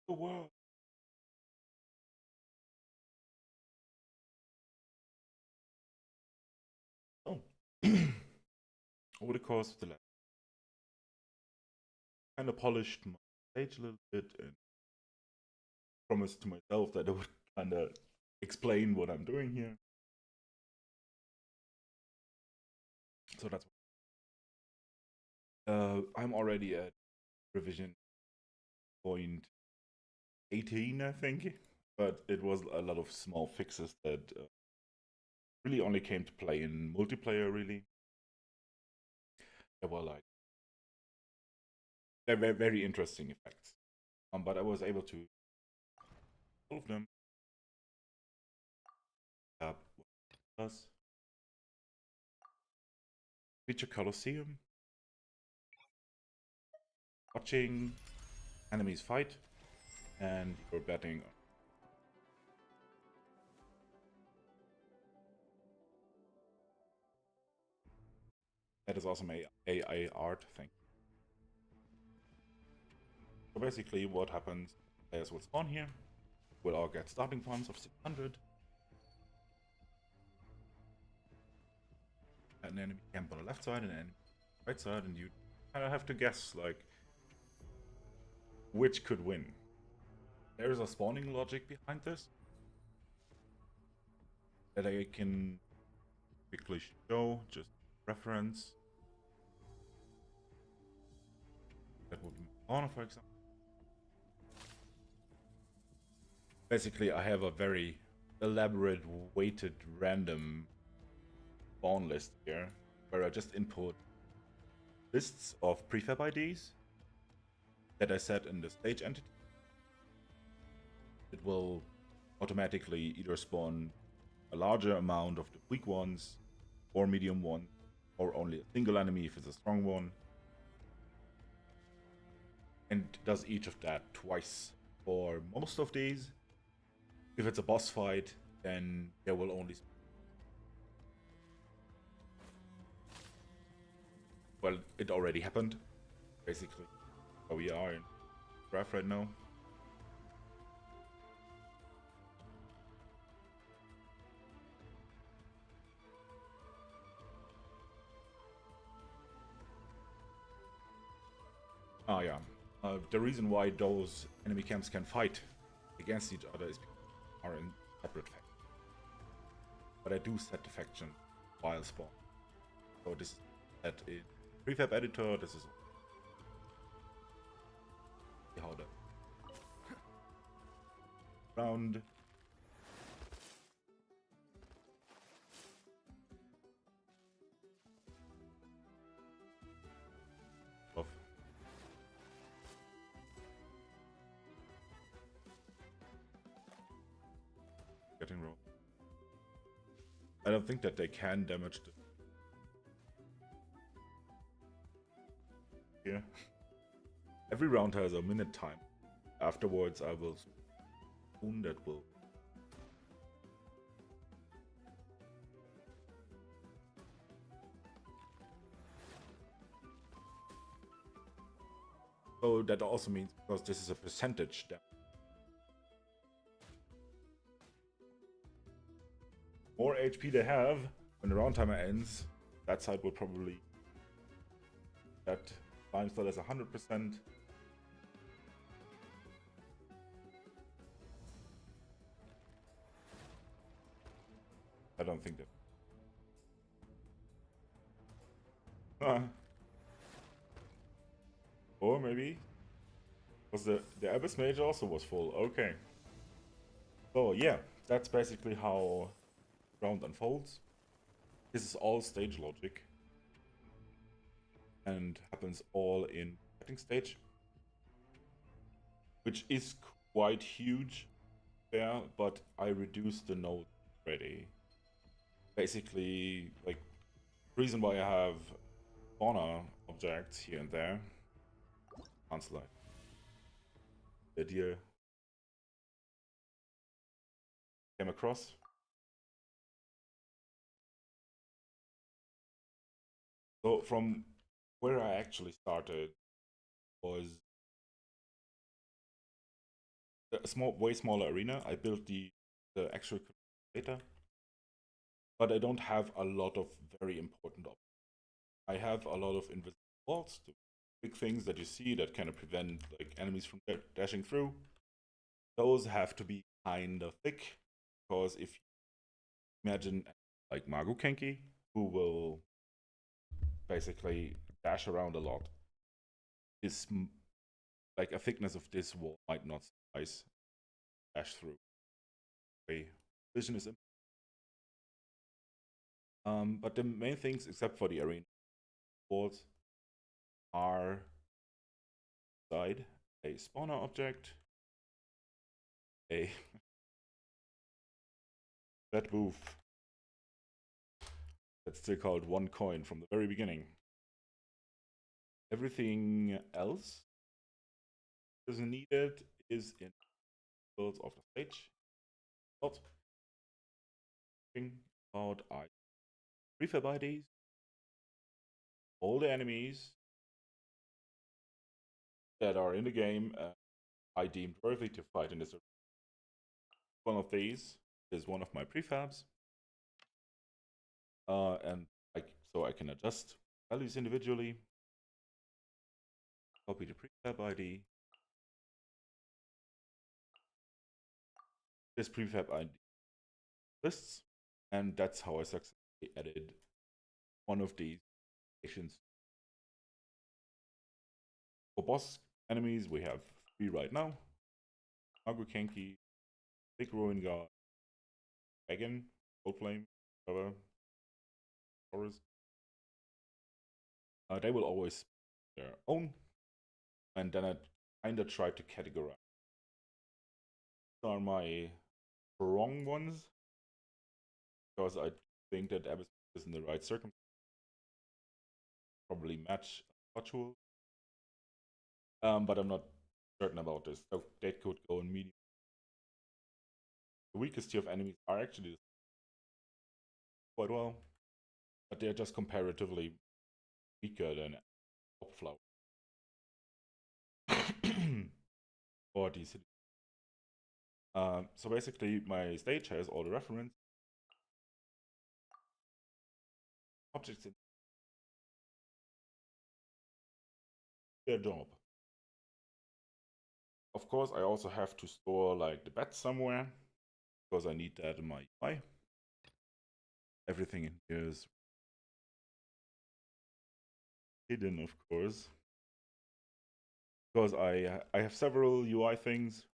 the world. Oh, over the course of the last, kind of polished my stage a little bit and promised to myself that I would kind of explain what I'm doing here. So that's I'm already at revision point 18, I think, but it was a lot of small fixes that really only came to play in multiplayer. Really, they were like they're very, very interesting effects. But I was able to solve them. Uh, plus feature Colosseum, watching enemies fight, and you're betting. That is awesome AI art thing. So basically, what happens? Players will spawn here. We'll all get starting funds of 600. An enemy camp on the left side and an enemy on the right side, and you kind of have to guess like which could win. There is a spawning logic behind this that I can quickly show, just reference. That would be Honor, for example. Basically, I have a very elaborate, weighted, random spawn list here, where I just input lists of prefab IDs that I set in the stage entity. It will automatically either spawn a larger amount of the weak ones, or medium one, or only a single enemy if it's a strong one. And does each of that twice for most of these. If it's a boss fight, then there will only... Well, it already happened, basically. Where we are in graph right now. Ah, yeah. The reason why those enemy camps can fight against each other is because they are in separate factions. But I do set the faction while spawn. So this is set in prefab editor. This is how the round. Of getting rolled. I don't think that they can damage the... Yeah. Every round has a minute time. Afterwards, I will spoon that will... So that also means, because this is a percentage damage. More HP they have, when the round timer ends, that side will probably... That times that as 100%. I don't think that... Or maybe... Because the Abyss Mage also was full. Okay. So yeah, that's basically how round unfolds. This is all stage logic. And happens all in setting stage. Which is quite huge there, but I reduced the node already. Basically, like, the reason why I have spawner objects here and there. Can't slide. The idea came across. So from where I actually started was a small, way smaller arena. I built the actual data, but I don't have a lot of very important options. I have a lot of invisible walls, the big things that you see that kind of prevent like enemies from dashing through. Those have to be kind of thick, because if you imagine like Magu Kenki, who will basically dash around a lot, this like a thickness of this wall might not suffice dash through. Okay. Vision is but the main things, except for the arena walls, are side a spawner object, a that booth that's still called one coin from the very beginning. Everything else is needed is in builds of the stage. Not about I prefab IDs, all the enemies that are in the game I deemed worthy to fight in this. One of these is one of my prefabs, and so I can adjust values individually. Copy the prefab ID. This prefab ID lists, and that's how I successfully added one of these stations. For boss enemies, we have 3 right now. Magu Kenki, Big Ruin Guard, Dragon, Cold Flame, whatever. They will always their own, and then I kinda try to categorize. These are my wrong ones, because I think that Abyss is in the right circumstance. Probably match virtual. But I'm not certain about this. So that could go in medium. The weakest tier of enemies are actually quite well, but they're just comparatively weaker than Top Flower or these. So basically, my stage has all the reference objects in their job. Of course, I also have to store like the bets somewhere, because I need that in my UI. Everything in here is hidden, of course, because I have several UI things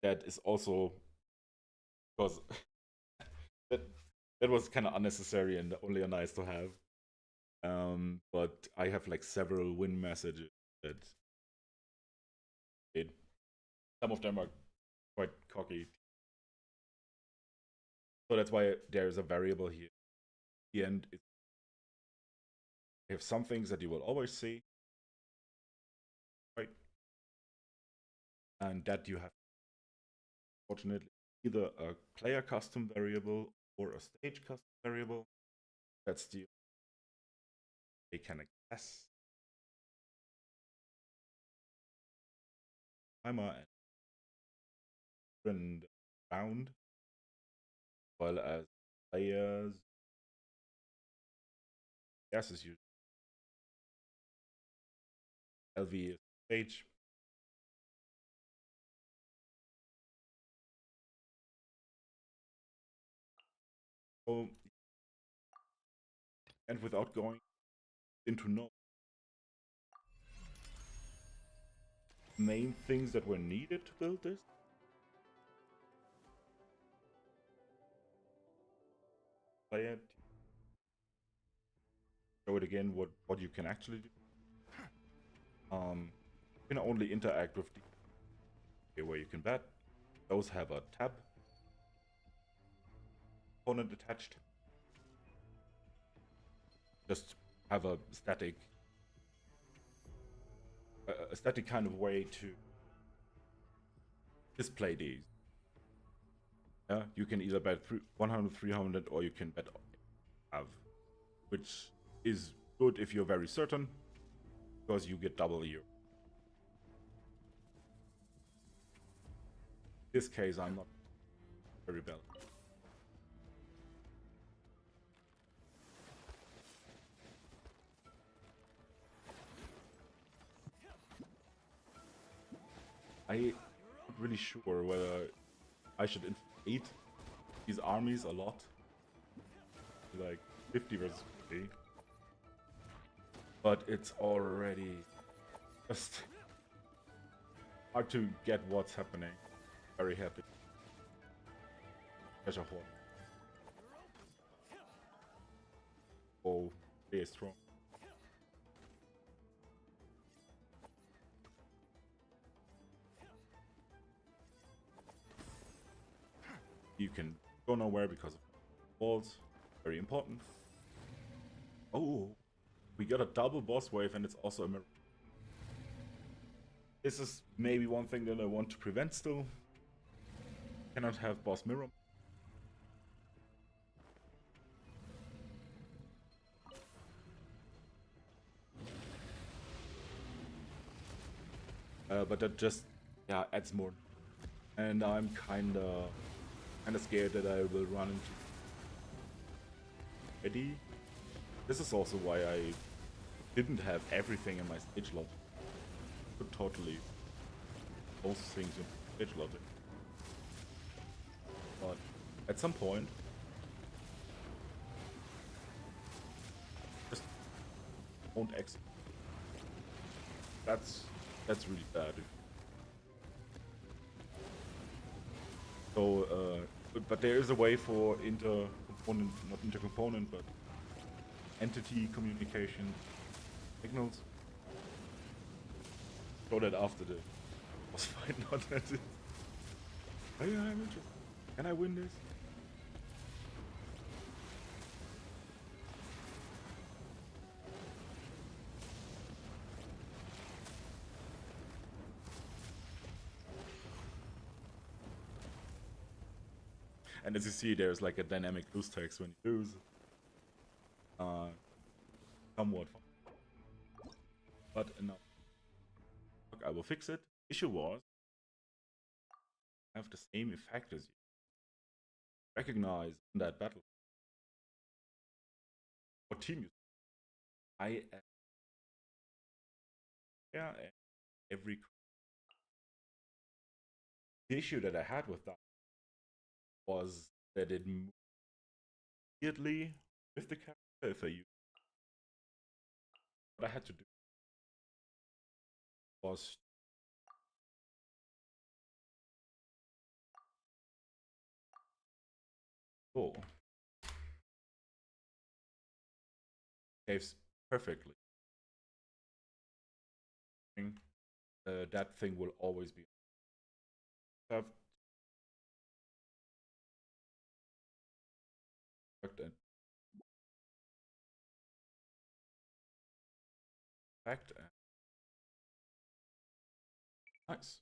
that is also because that was kind of unnecessary and only a nice to have. But I have like several win messages that some of them are quite cocky. So that's why there's a variable here. At the end, you have some things that you will always see, right? And that you have, fortunately, either a player custom variable or a stage custom variable. That's the they can access timer and round, while as players, yes, is usually LV is stage. So, and without going into no main things that were needed to build this, play it, show it again what you can actually do. You can only interact with the where you can bet. Those have a tab component attached. Just have a static kind of way to display these. Yeah, you can either bet 100, 300, or you can bet have, which is good if you're very certain. because you get double here. In this case, I'm not very balanced. I'm not really sure whether I should inflate these armies a lot. Like 50 versus 50. But it's already just hard to get what's happening. Very happy. Treasure Horde. Oh, they are strong. You can go nowhere because of walls. Very important. Oh, we got a double boss wave and it's also a mirror. This is maybe one thing that I want to prevent still. Cannot have boss mirror. But that just, yeah, adds more. And I'm kinda scared that I will run into Eddie. This is also why I didn't have everything in my stage logic. Could totally both things in stage logic. But at some point, just won't exit. That's really bad. So, but there is a way for inter-component, not inter-component, but entity communication signals. So that after the boss fight, not that it. Hey, I'm interested. Can I win this? And as you see, there's like a dynamic lose text when you lose. Somewhat. But enough. I will fix it. Issue was I have the same effect as you. Recognize in that battle. What team you? I yeah, every. The issue that I had with that was that it moved immediately with the character if I used. What I had to do was oh, saves perfectly. That thing will always be. Have and fact and nice.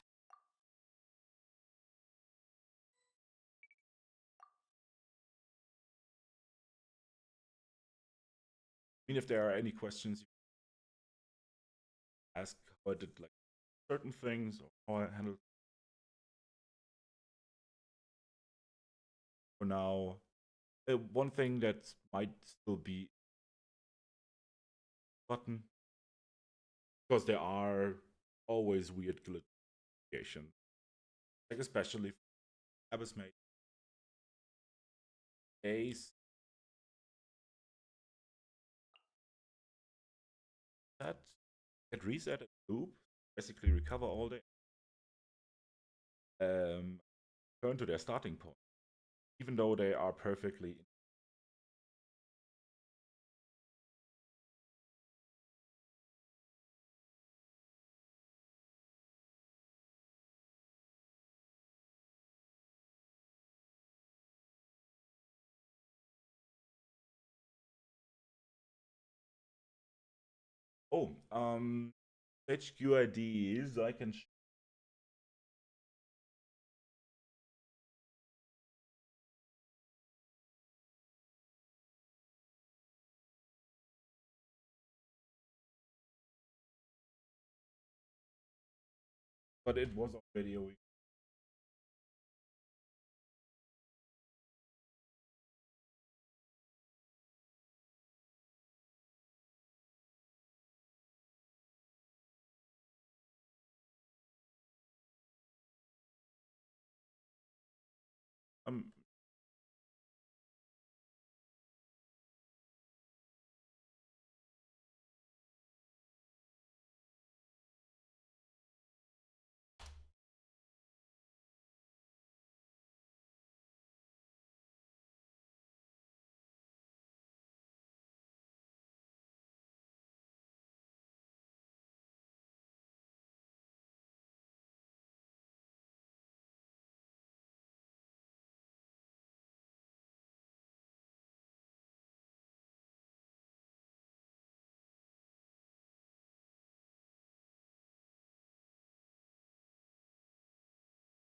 I mean, if there are any questions, you ask how I did like certain things or how I handled. For now, one thing that might still be button because there are always weird glitches, like especially Abyss made Ace that get reset and loop, basically recover all day, turn to their starting point, even though they are perfectly. Oh, HQIDs I can but it was already a week. Um,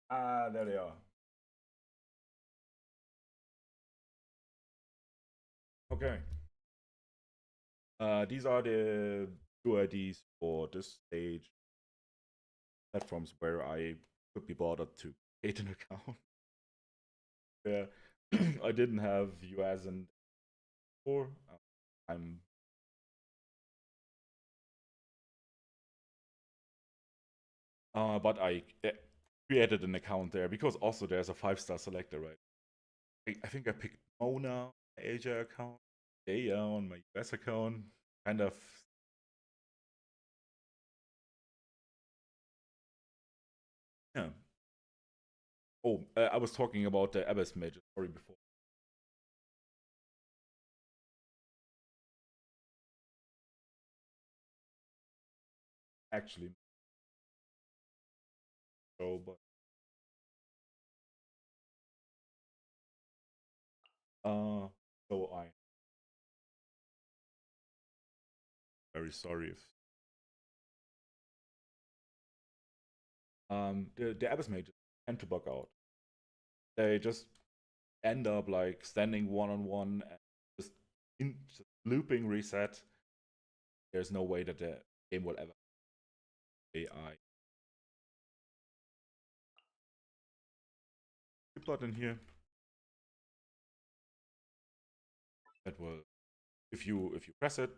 there they are. Okay. These are the two IDs for this stage platforms where I could be bothered to create an account. Yeah, I didn't have US and before. I'm but I created an account there because also there's a 5-star selector, right? I think I picked Mona, my Asia account, Daya on my US account. Kind of, yeah. Oh, I was talking about the Abyss Mage, sorry, before. Actually, so, but uh, so I'm very sorry if the Abyss Mages tend to bug out. They just end up like standing one on one and just just looping reset. There's no way that the game will ever AI. Plot in here that will, if you press it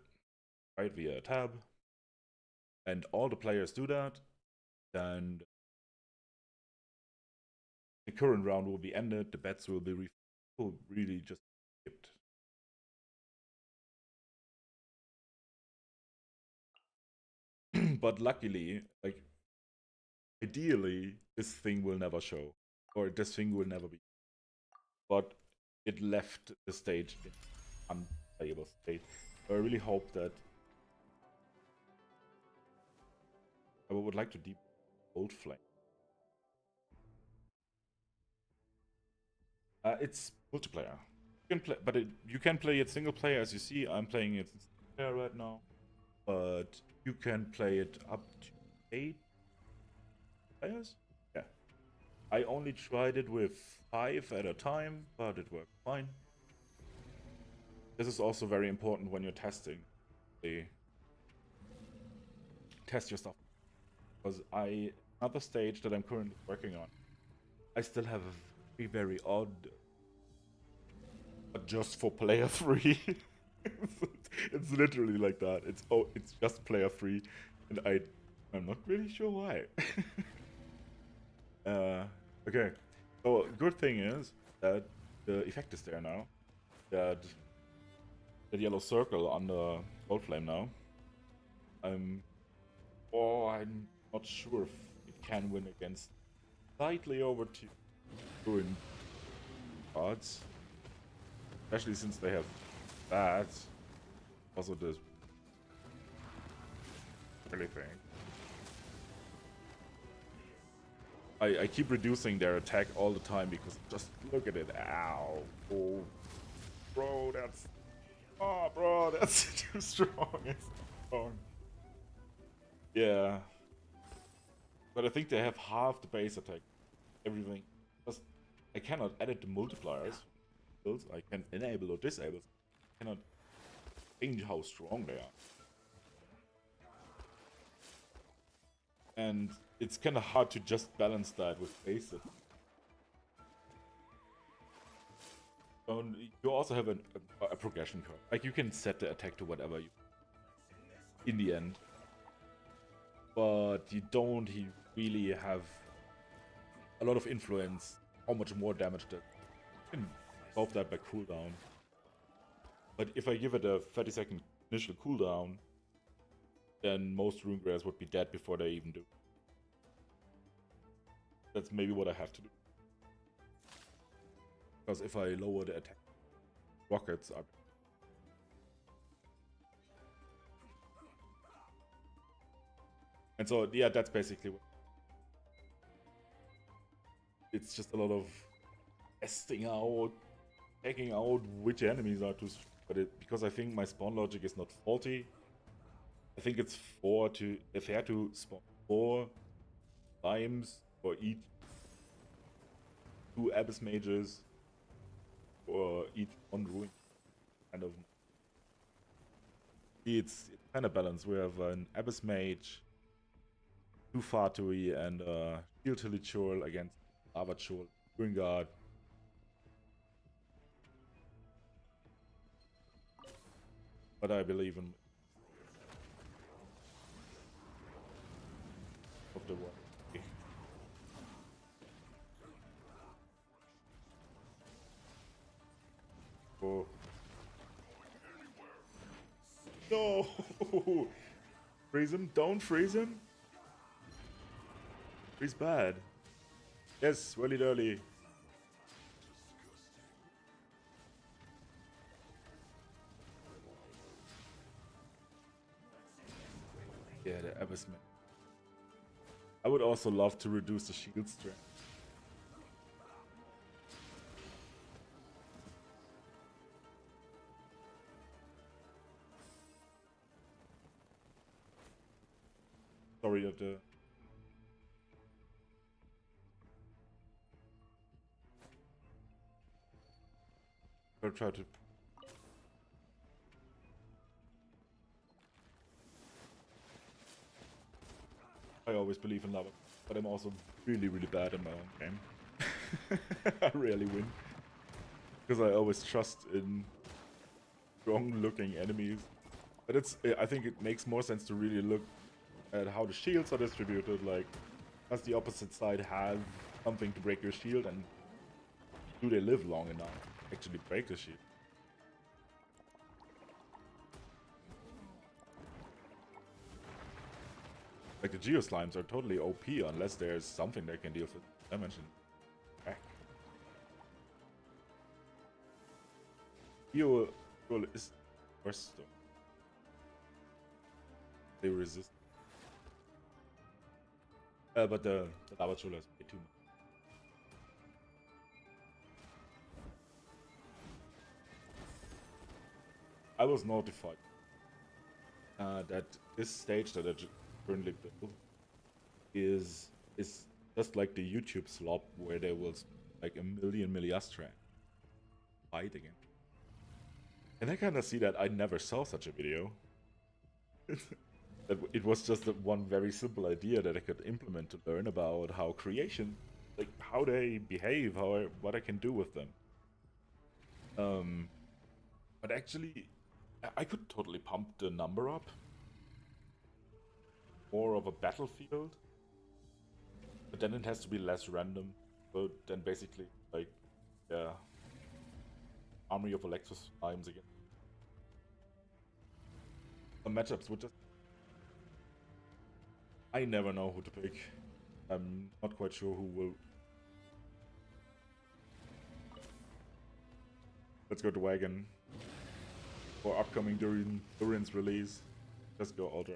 right via a tab, and all the players do that, then the current round will be ended. The bets will be will really just skipped. But luckily, like ideally, this thing will never show, or this thing will never be. But it left the stage in unplayable state. So I really hope that I would like to deep old flame. It's multiplayer. You can play, but you can play it single player, as you see. I'm playing it single player right now, but you can play it up to 8 players. Yeah, I only tried it with 5 at a time, but it worked fine. This is also very important when you're testing. They test your stuff because another stage that I'm currently working on. I still have a very odd, but just for player 3. It's literally like that. It's just player 3, and I'm not really sure why. uh, okay, so good thing is that the effect is there now. That yellow circle on the gold flame now. I'm I'm not sure if it can win against slightly over two ruined cards, especially since they have that. Also, this really thing. I keep reducing their attack all the time because just look at it. Ow. Oh, bro, that's. Oh, bro, that's too strong. It's too strong. Yeah. But I think they have half the base attack. Everything. Just, I cannot edit the multipliers. I can enable or disable. I cannot change how strong they are. And it's kind of hard to just balance that with basic. You also have a progression curve. Like, you can set the attack to whatever you in the end. But you don't really have a lot of influence how much more damage that you can solve that by cooldown. But if I give it a 30-second initial cooldown, then most rune bearers would be dead before they even do. That's maybe what I have to do. Because if I lower the attack rockets up. And so, yeah, that's basically what. It's just a lot of testing out, checking out which enemies are too strong. But because I think my spawn logic is not faulty, I think it's fair to spawn 4 times for each 2 Abyss Mages or each 1 Ruin. Kind of. It's kind of balanced. We have an Abyss Mage, 2 Fatui, and Shield Hilichurl against Lava Churl, Ruin Guard. But I believe in of the world. Oh. No! Freeze him! Don't freeze him! Freeze bad. Yes, really early. Yeah, the Abyss Man. I would also love to reduce the shield strength. Sorry of the... I'll try to... I always believe in lava, but I'm also really, really bad in my own game. I rarely win. Because I always trust in strong-looking enemies. But I think it makes more sense to really look at how the shields are distributed. Like, does the opposite side have something to break your shield, and do they live long enough to actually break the shield? Like, the Geoslimes are totally OP unless there's something that can deal with damage and back. Geo is worse though. They resist. But the Lava Churl is way too much. I was notified that this stage that I currently build is just like the YouTube slop where there was like a million Miliastra fight again. And I kind of see that I never saw such a video. That it was just one very simple idea that I could implement to learn about how creation, like how they behave, what I can do with them. But actually, I could totally pump the number up. More of a battlefield. But then it has to be less random. So then basically, like, yeah, army of Electros Slimes again. The matchups would just... I never know who to pick. I'm not quite sure who will... Let's go to Wagon. For upcoming Durin's release. Just go Ultra.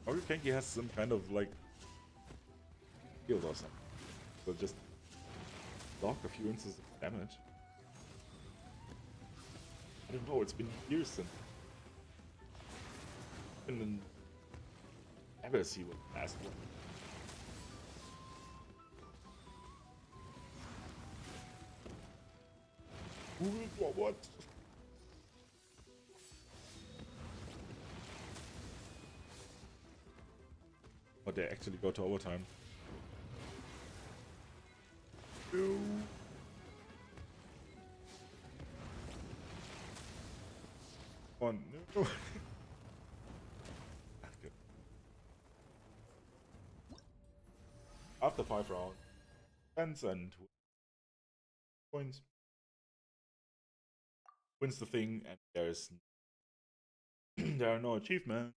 Or you think he has some kind of like shield or something. So just block a few instances of damage. I don't know, it's been years since I've been in I better see what the last one. What? But they actually go to overtime. No. Oh no. Good. After 5 rounds, defense and points wins the thing, and there's there are no achievements.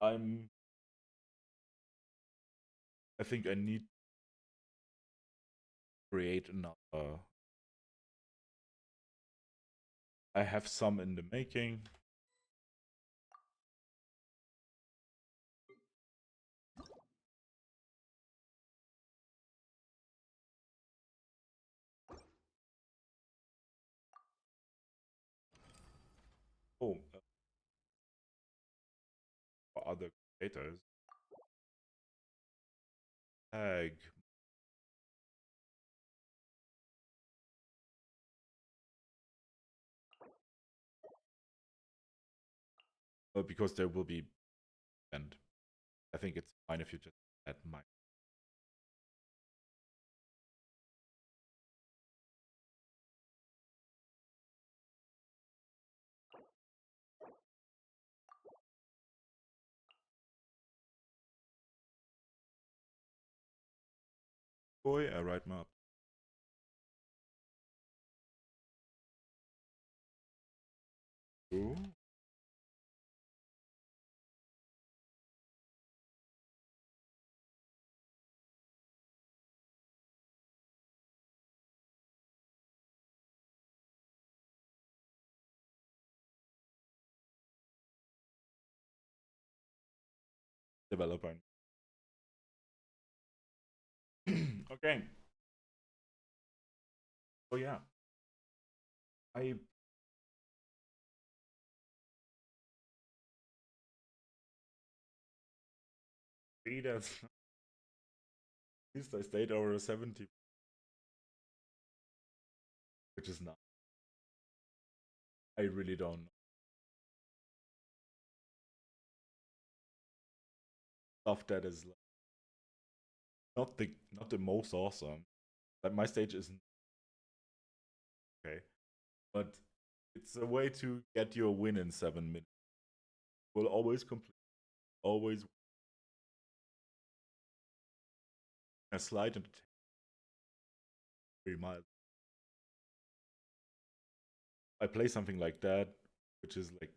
I think I need to create another. I have some in the making. Oh, for other creators. Tag. Because there will be and I think it's fine if you just add my. Boy, I write map. Ooh. Developer. Okay. Oh yeah. I read at least I stayed over 70, which is not. I really don't know. Stuff that is like, not the most awesome. Like my stage isn't okay, but it's a way to get your win in 7 minutes. Will always complete. Always a slight and very mild. I play something like that, which is like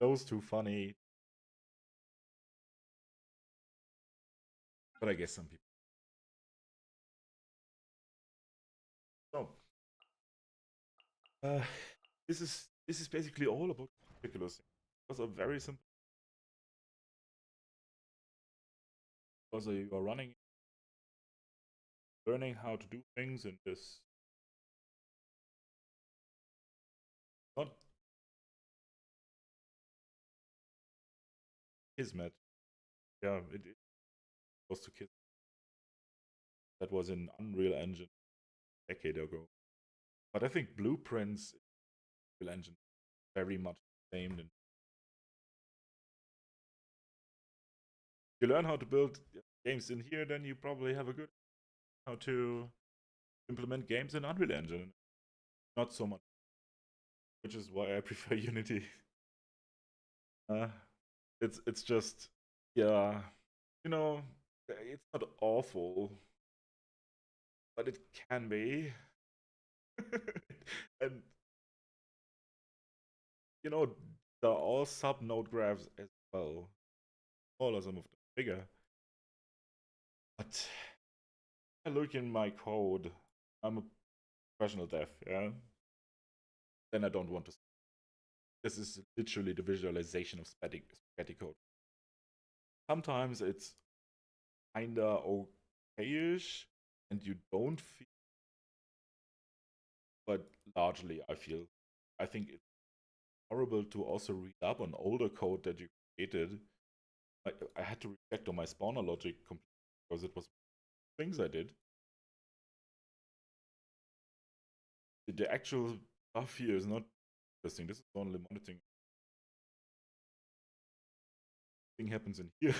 those too funny. But I guess some people. So, uh, this is basically all about ridiculous things. Because a very simple. Because you are running, learning how to do things in this not Kismet. Yeah, it was to Kismet. That was in Unreal Engine a decade ago. But I think Blueprints Unreal Engine very much the same. And you learn how to build games in here, then you probably have a good how to implement games in Unreal Engine. Not so much, which is why I prefer Unity. Uh, it's just yeah, you know, it's not awful, but it can be. And you know, they're all sub node graphs as well. Smaller, some of them bigger. But I look in my code. I'm a professional dev, yeah. Then I don't want to. This is literally the visualization of spaghetti code. Sometimes it's kinda okayish, and you don't feel. But largely, I think it's horrible to also read up on older code that you created. I had to reflect on my spawner logic completely because it was things I did. The actual stuff here is not interesting. This is only monitoring. Thing happens in here.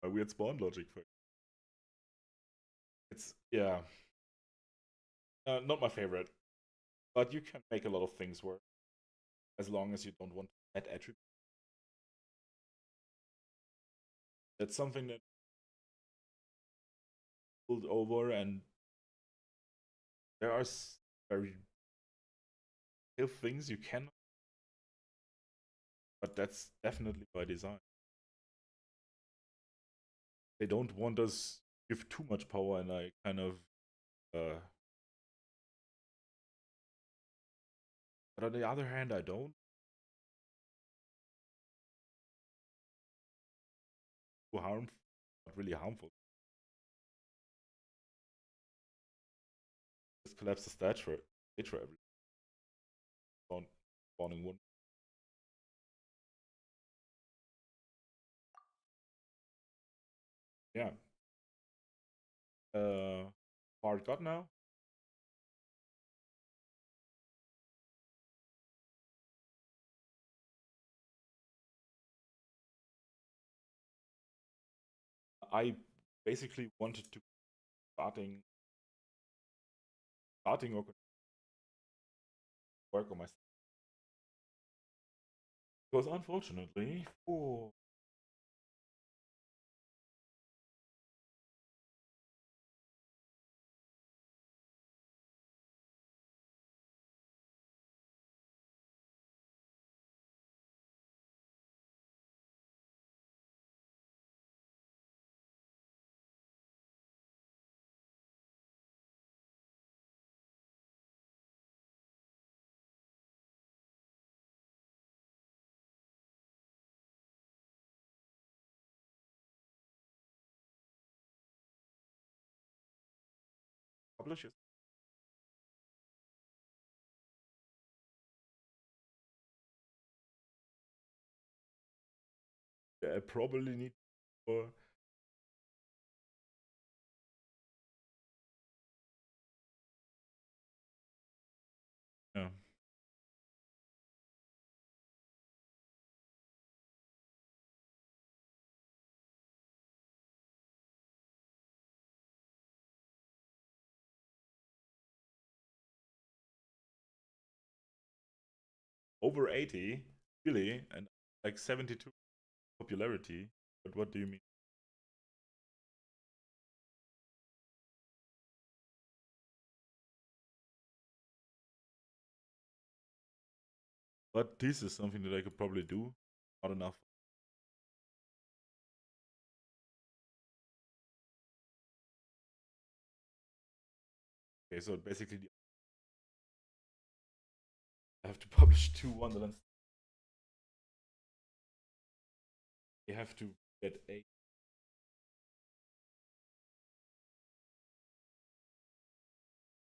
A weird spawn logic for it's yeah, not my favorite. But you can make a lot of things work as long as you don't want to add attributes. That's something that pulled over, and there are very few things you can, but that's definitely by design. They don't want us give too much power, and I kind of. But on the other hand, I don't. Too harmful, not really harmful. Just collapse the stage for every spawning one. Yeah. Far it got now. I basically wanted to starting work on myself because unfortunately, oh, publishers. Yeah, I probably need for yeah. Over 80, really, and like 72 popularity. But what do you mean? But this is something that I could probably do. Not enough. Okay, so basically I have to publish two Wonderlands. You have to get a.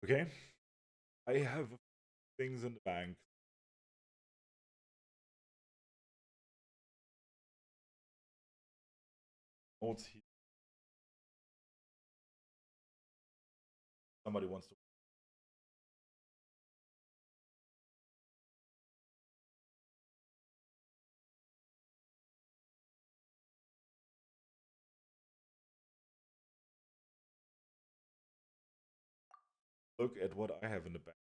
Okay, I have things in the bank. Notes here. Somebody wants to look at what I have in the bank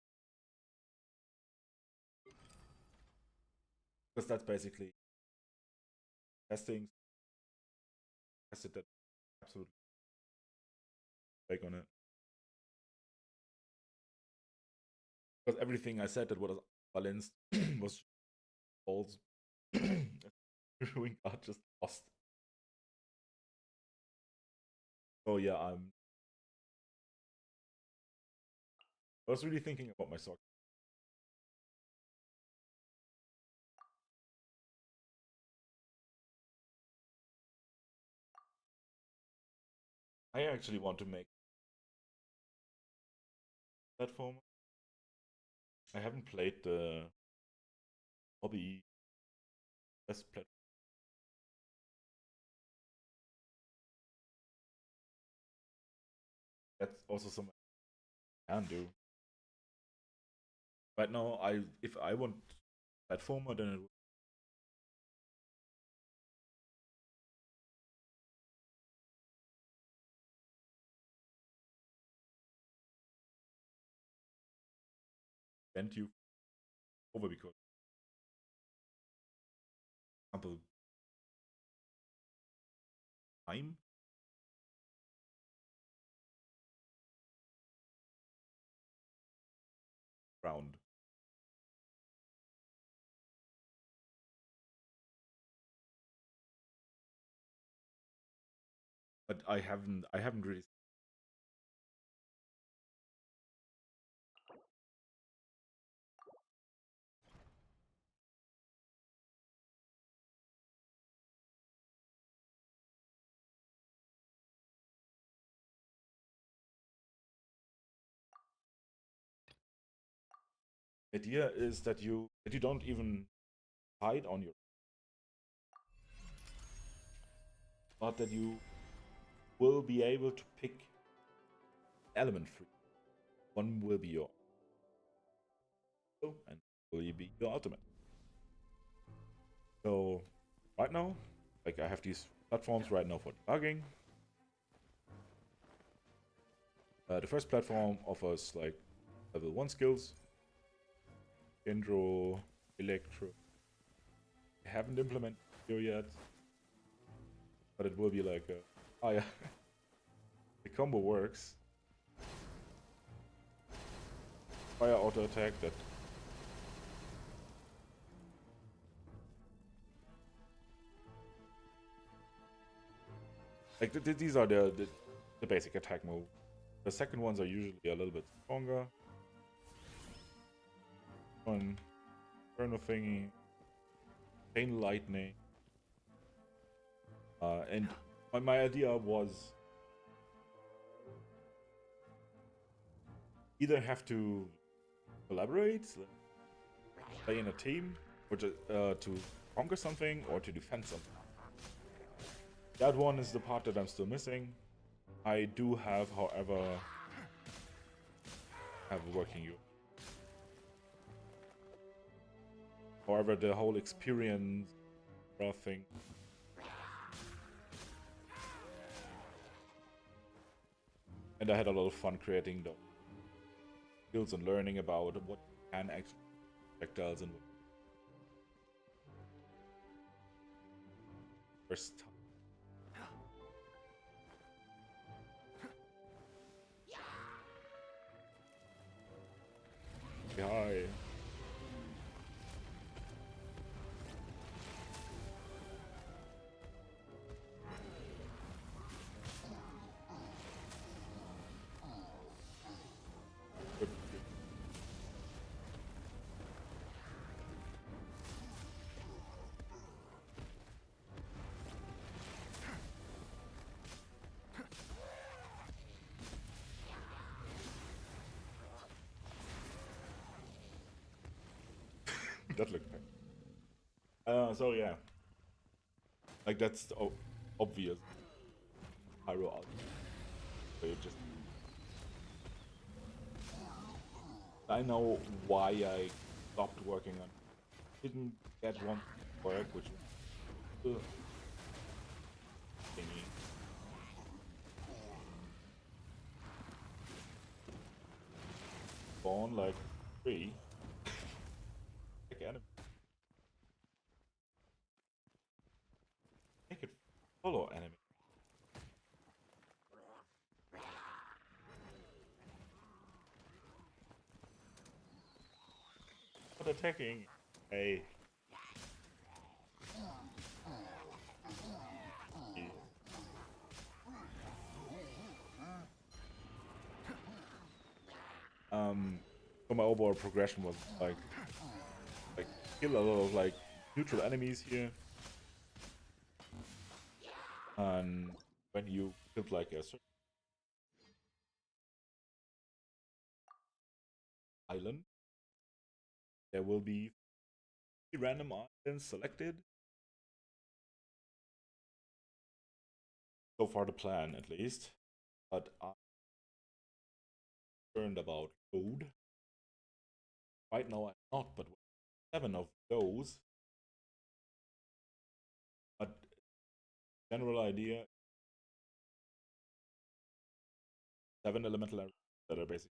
because that's basically testing. Tested that absolutely take on it because everything I said that was balanced was false. Ruined art just lost. So yeah, I was really thinking about my sock. I actually want to make platform. I haven't played the hobby best platform. That's also something I can do. Right now, I if I want platformer, then it would bend you over because, for example, time round. But I haven't really. The idea is that you don't even hide on your, but that you will be able to pick element free. One will be your and will be your ultimate. So right now, like I have these platforms right now for debugging. The first platform offers like level 1 skills, Indro, Electro. I haven't implemented here yet, but it will be like a, oh yeah, the combo works. Fire auto attack that like these are the basic attack move. The second ones are usually a little bit stronger. One Inferno thingy, Chain Lightning. And my idea was either have to collaborate, play in a team, or to conquer something or to defend something. That one is the part that I'm still missing. I do have, however, have a working you. However, the whole experience thing. And I had a lot of fun creating those skills and learning about what can actually projectiles and first time. Hi. That looked nice. So yeah, like that's obvious. Pyro out. So you just I know why I stopped working on. Didn't get one work, which was thingy. Spawn like 3. Like enemy. Make it follow enemy. Not attacking. Hey. Um, so my overall progression was like kill a lot of like neutral enemies here, and when you killed like a certain island, there will be random items selected. So far, the plan at least. But I'm concerned about load. Right now, I'm not, but 7 of those. But general idea 7 elemental areas that are basically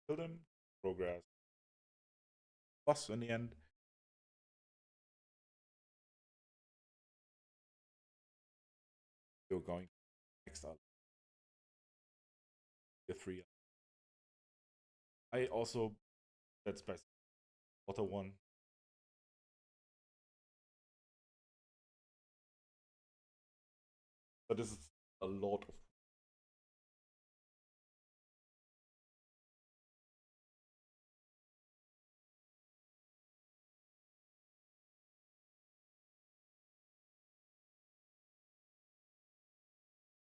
kill them, progress, plus in the end. You're going next up. The 3. I also, that's best. Water 1. But this is a lot of.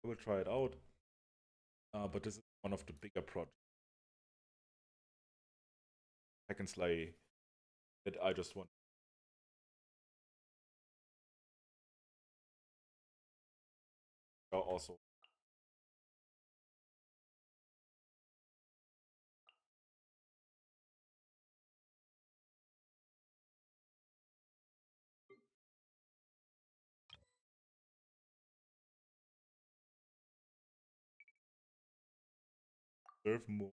I will try it out. But this is one of the bigger projects. Hack and slay that I just want. Also, serve more.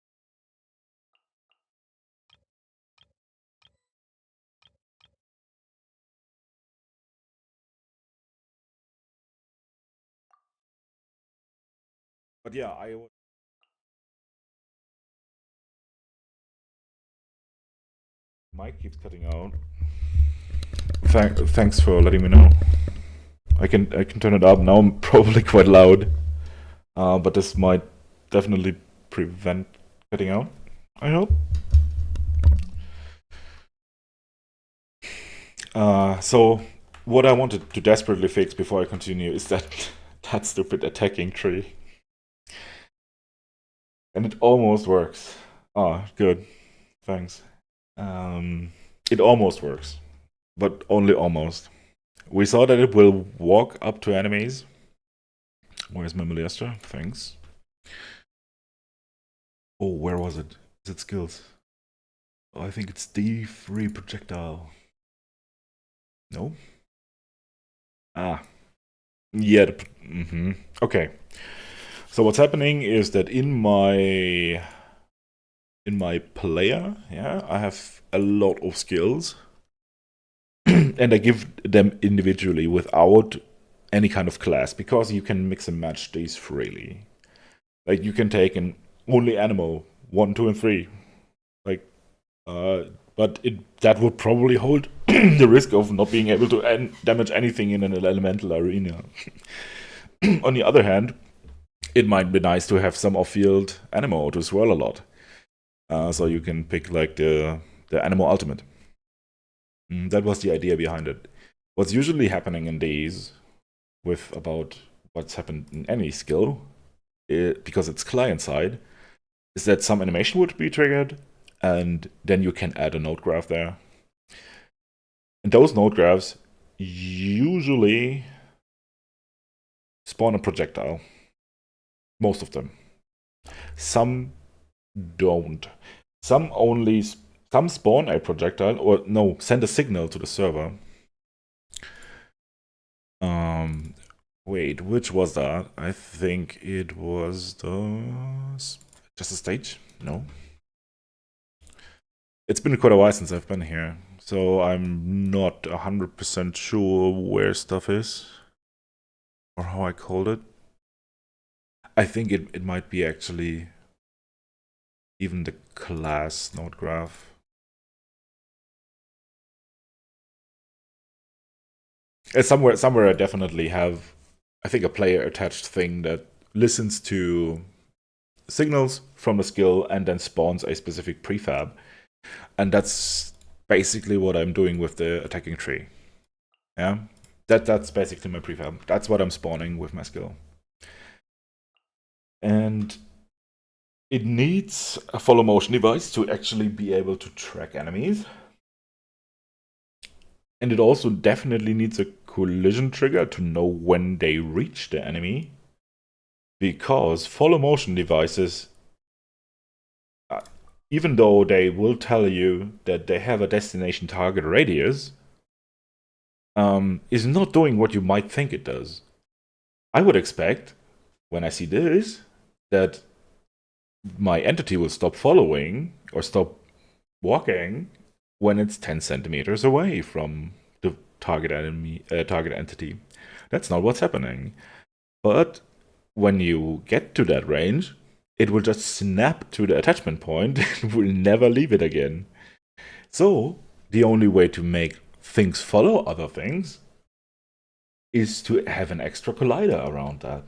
But yeah, I mic keeps cutting out. Thanks for letting me know. I can turn it up now. I'm probably quite loud, but this might definitely prevent cutting out. I hope. So what I wanted to desperately fix before I continue is that stupid attacking tree, and it almost works. Ah, good. Thanks. It almost works, but only almost. We saw that it will walk up to enemies. Where's my Miliastra? Thanks. Oh, where was it? Is it skills? Oh, I think it's D3 projectile. No? Ah. Yeah. Okay. So what's happening is that in my player, yeah, I have a lot of skills. And I give them individually without any kind of class, because you can mix and match these freely. Like you can take an only animal 1, 2, and 3. Like, but that would probably hold the risk of not being able to damage anything in an elemental arena. On the other hand, it might be nice to have some off-field animal to swirl a lot. So you can pick like the animal ultimate. That was the idea behind it. What's usually happening in these, with about what's happened in any skill, because it's client side, is that some animation would be triggered, and then you can add a node graph there. And those node graphs usually spawn a projectile. Most of them. Some don't. Some spawn a projectile, or no, send a signal to the server. Wait, which was that? I think it was just a stage? No. It's been quite a while since I've been here, so I'm not 100% sure where stuff is, or how I called it. I think it might be actually even the class node graph. Somewhere I definitely have, I think, a player attached thing that listens to signals from the skill and then spawns a specific prefab. And that's basically what I'm doing with the attacking tree. Yeah, that's basically my prefab. That's what I'm spawning with my skill. And it needs a follow motion device to actually be able to track enemies. And it also definitely needs a collision trigger to know when they reach the enemy. Because follow motion devices, even though they will tell you that they have a destination target radius, is not doing what you might think it does. I would expect, when I see this, that my entity will stop following or stop walking when it's 10 centimeters away from the target entity. That's not what's happening. But when you get to that range, it will just snap to the attachment point and will never leave it again. So, the only way to make things follow other things is to have an extra collider around that.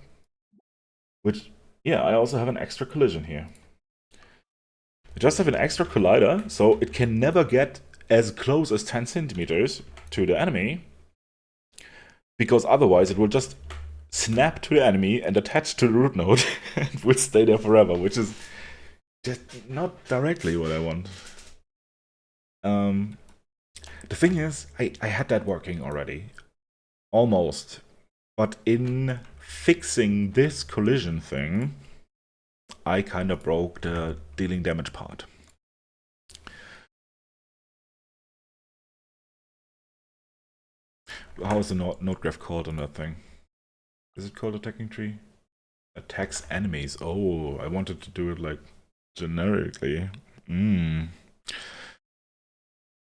Which, yeah, I also have an extra collision here. I just have an extra collider, so it can never get as close as 10 centimeters to the enemy, because otherwise it will just snap to the enemy and attach to the root node and will stay there forever, which is just not directly what I want. The thing is, I had that working already. Almost. But in fixing this collision thing, I kind of broke the dealing damage part. How is the node graph called on that thing? Is it called attacking tree? Attacks enemies. Oh, I wanted to do it like generically.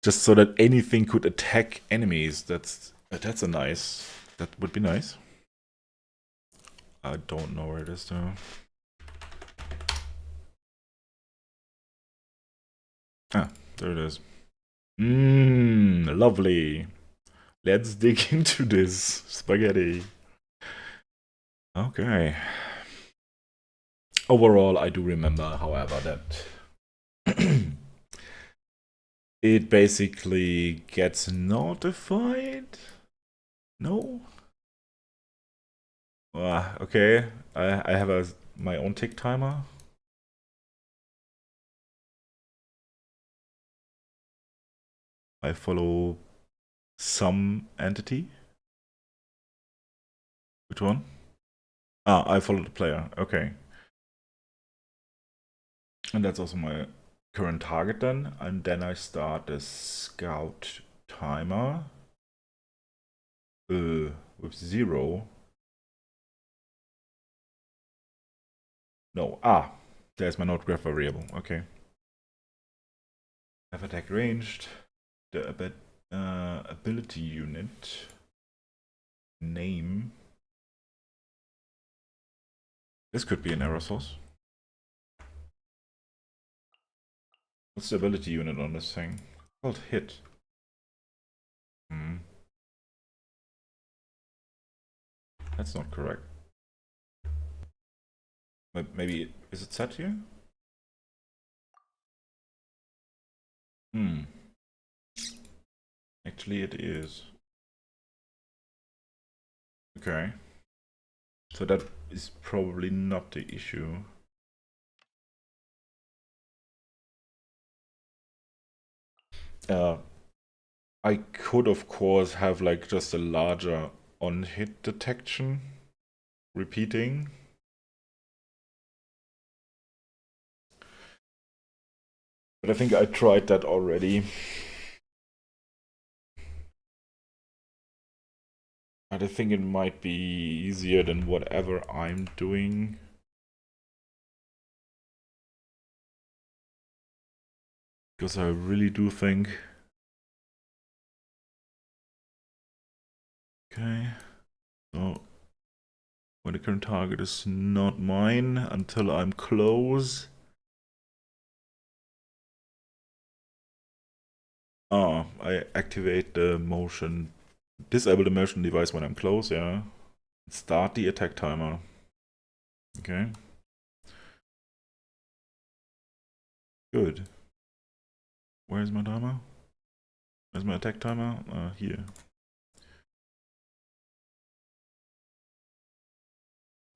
Just so that anything could attack enemies. That's a nice. That would be nice. I don't know where it is though. Ah, there it is. Lovely. Let's dig into this spaghetti. Okay. Overall, I do remember, however, that it basically gets notified. No? Okay, I have my own tick timer. I follow some entity. Which one? I follow the player. Okay. And that's also my current target then. And then I start the scout timer with 0. No. There's my node graph variable. Okay. Have attack ranged. The ability unit name. This could be an error source. What's the ability unit on this thing? It's called hit. That's not correct. Maybe, is it set here? Actually, it is. Okay. So that is probably not the issue. I could, of course, have like just a larger on-hit detection repeating. But I think I tried that already. And I think it might be easier than whatever I'm doing. Because I really do think... Okay. So... when the current target is not mine until I'm close. I activate the motion... disable the motion device when I'm close, yeah. Start the attack timer. Okay. Good. Where's my timer? Where's my attack timer? Here.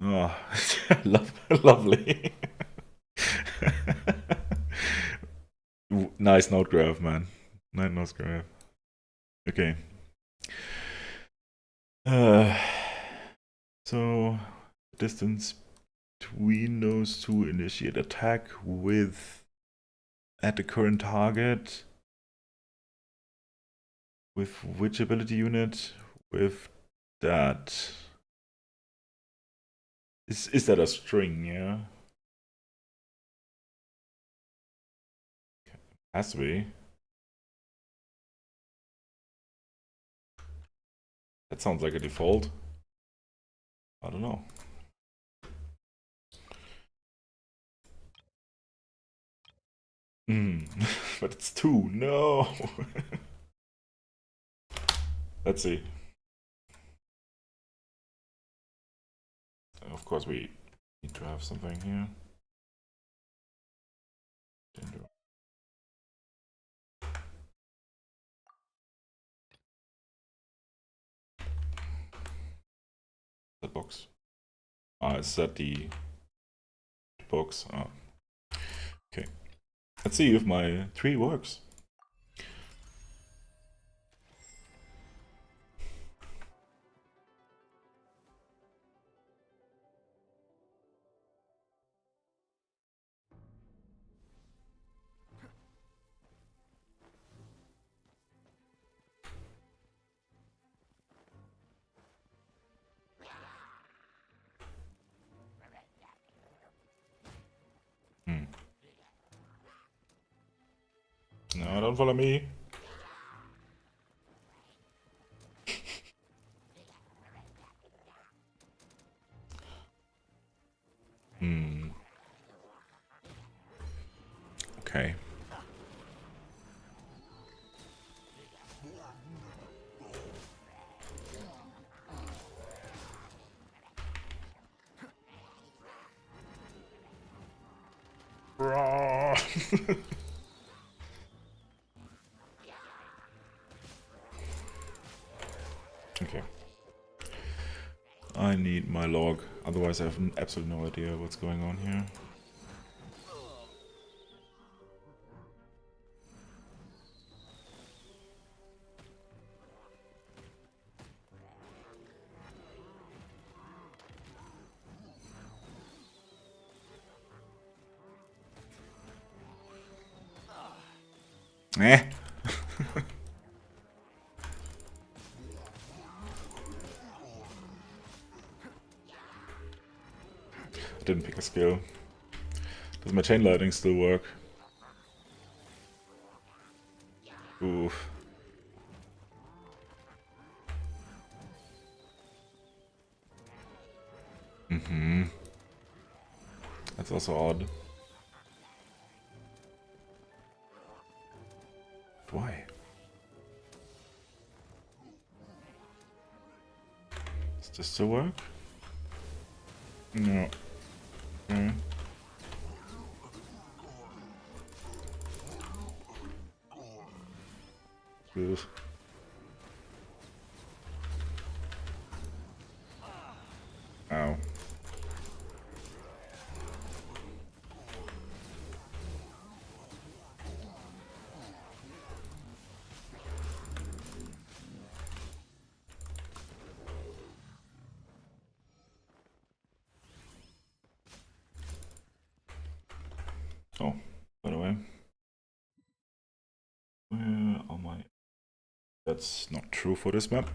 Oh, lovely. Nice node graph, man. Nice node graph. Okay. So distance between those two, initiate attack with at the current target. With which ability unit? With that. Is that a string, yeah? Has to be. That sounds like a default. I don't know. But it's 2. No. Let's see. Of course, we need to have something here. That box. Is that the box? Okay. Let's see if my 3 works. No, don't follow me. Okay. Okay. I need my log, otherwise I have absolutely no idea what's going on here. Eh. I didn't pick a skill. Does my chain lightning still work? Oof. That's also odd. Why? Does this still work? No. Okay. Oof. Ow. Oh, by the way. Where are my... That's not true for this map.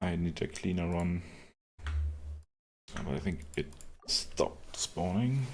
I need a cleaner run. But I think it stopped spawning.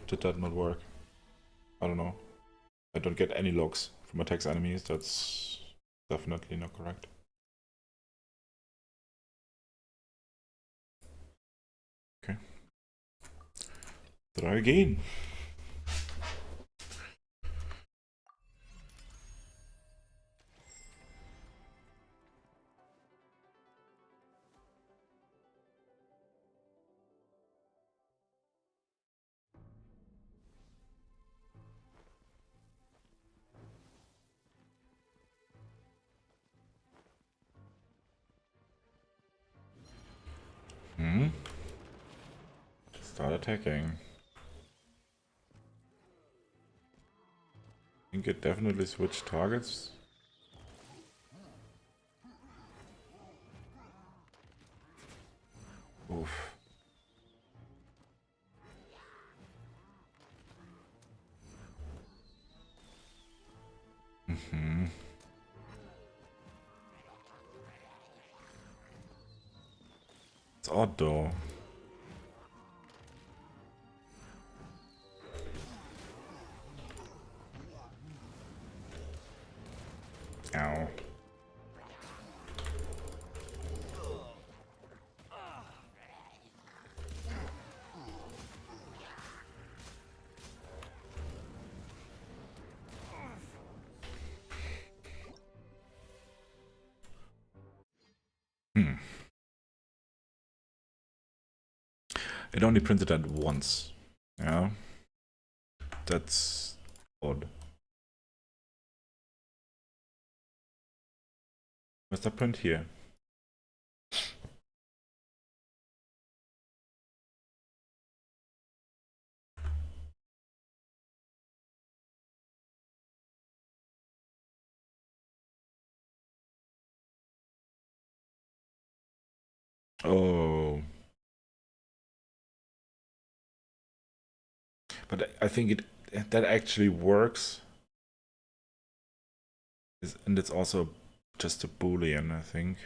did that not work? I don't know. I don't get any logs from attacks enemies. That's definitely not correct. Okay. Try again. Start attacking. I think it definitely switched targets. Oof. It's odd though. Ow. It only printed that once. Yeah. That's odd. Where's the print here? Oh. But I think that actually works. And it's also just a boolean, I think.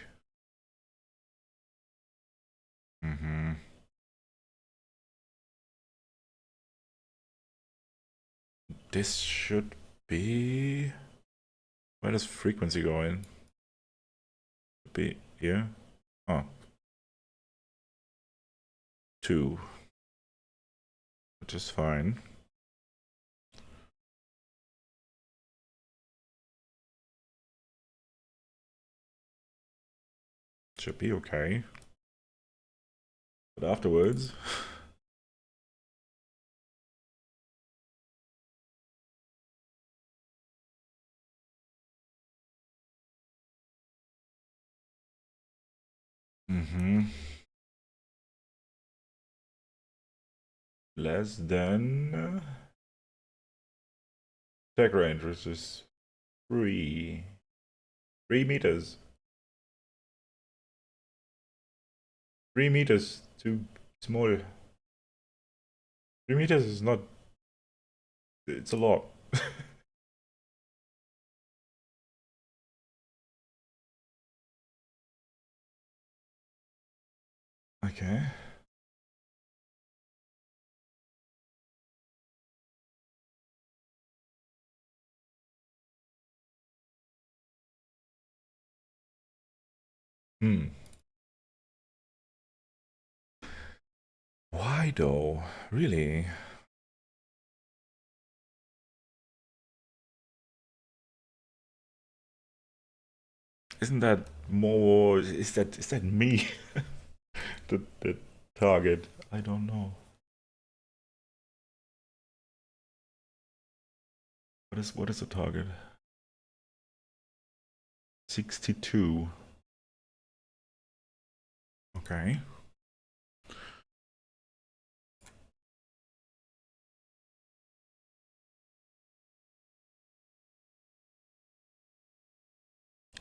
This should be... Where does frequency go in? Should be here. Oh. 2. Which is fine. Should be okay. But afterwards... Less than... Attack range, which is 3. 3 meters. 3 meters, too small. 3 meters is not... It's a lot. Okay. Why though? Really? Isn't that more... Is that me? the target? I don't know. What is the target? 62. Okay.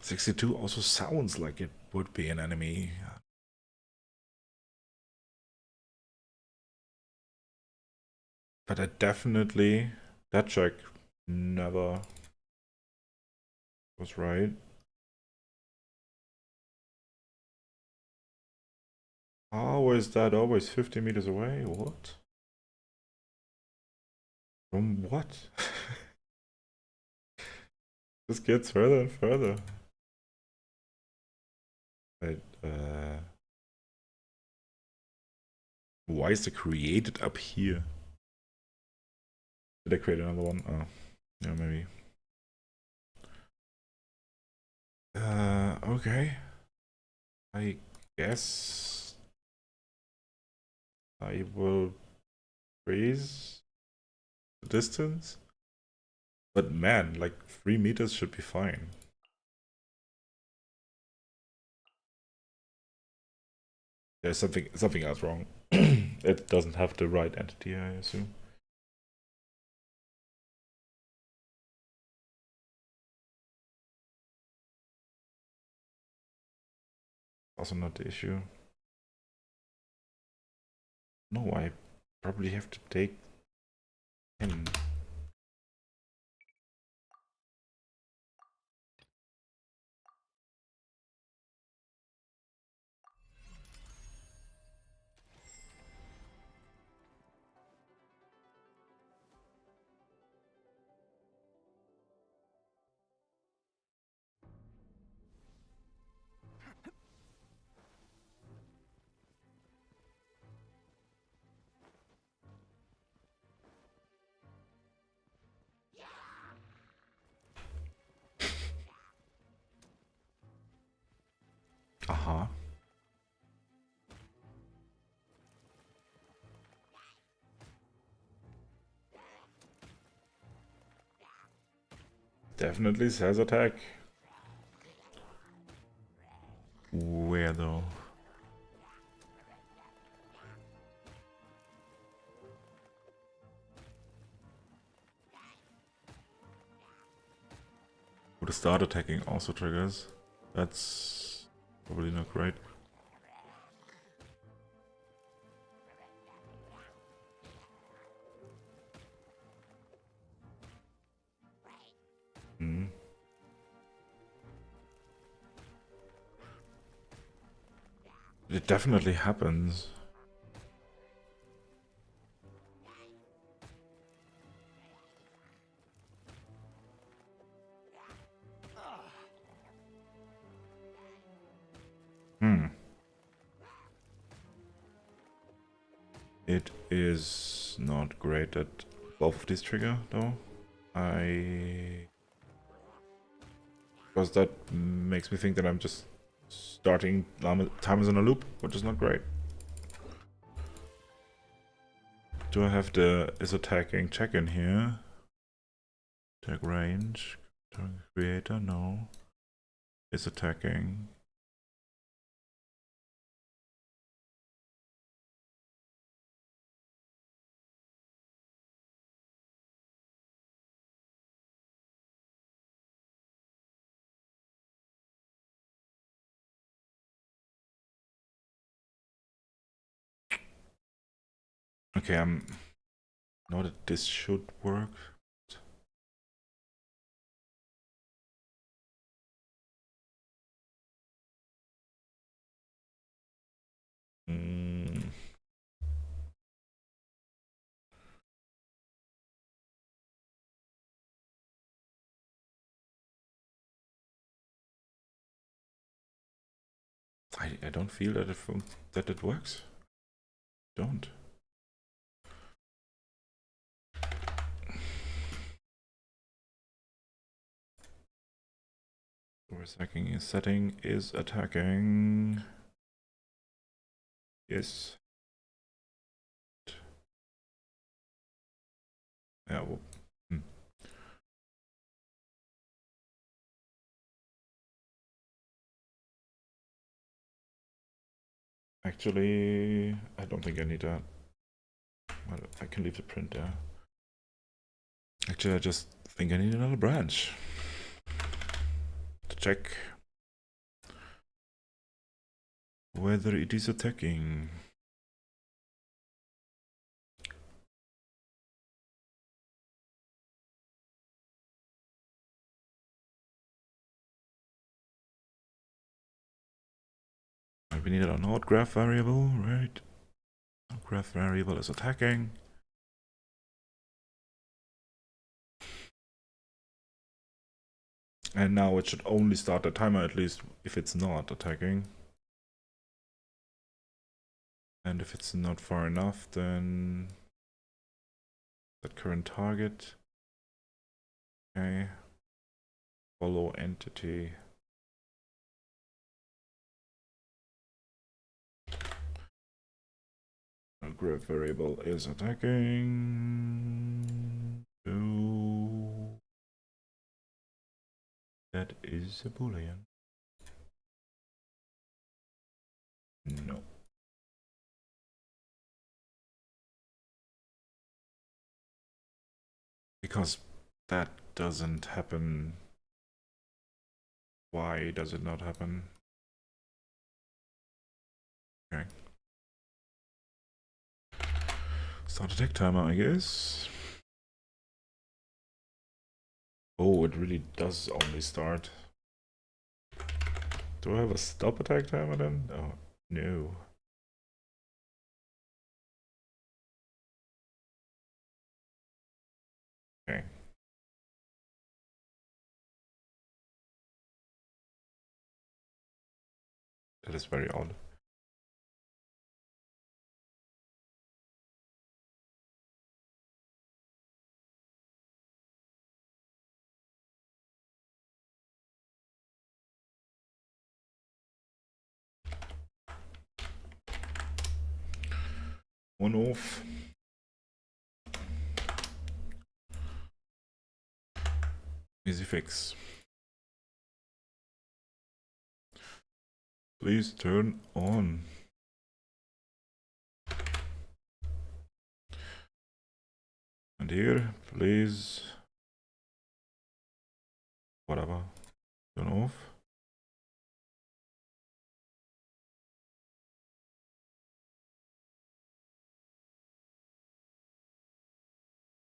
"62" also sounds like it would be an enemy. But I definitely... That check never was right. How is that always 50 meters away? What? From what? This gets further and further. But, why is it created up here? Did I create another one? Oh, yeah, maybe. Okay. I guess I will raise the distance. But man, like 3 meters should be fine. There's something else wrong. It doesn't have the right entity, I assume. Also not the issue. No, I probably have to take 10. Aha. Definitely says attack. Where though? Would the start attacking also triggers? That's probably not great. Hmm. It definitely happens. Hmm. It is not great that both of these trigger though. Because that makes me think that I'm just starting time is in a loop, which is not great. Do I have the is attacking check in here? Attack range, target creator, no. Is attacking. Okay, I'm know that this should work. Mm. I don't feel that it works. Don't. Attacking setting is attacking. Yes. Yeah. Well, Actually, I don't think I need that. Well, I can leave the print there. Actually, I just think I need another branch to check whether it is attacking. We need a node graph variable, right? Node graph variable is attacking. And now it should only start the timer, at least if it's not attacking. And if it's not far enough, then that current target. Okay. Follow entity. A graph variable is attacking. So that is a boolean. No. Because that doesn't happen. Why does it not happen? Okay. Start attack timer, I guess. Oh, it really does only start. Do I have a stop attack timer then? Oh, no. Okay. That is very odd. One off. Easy fix. Please turn on. And here, please. Whatever. Turn off.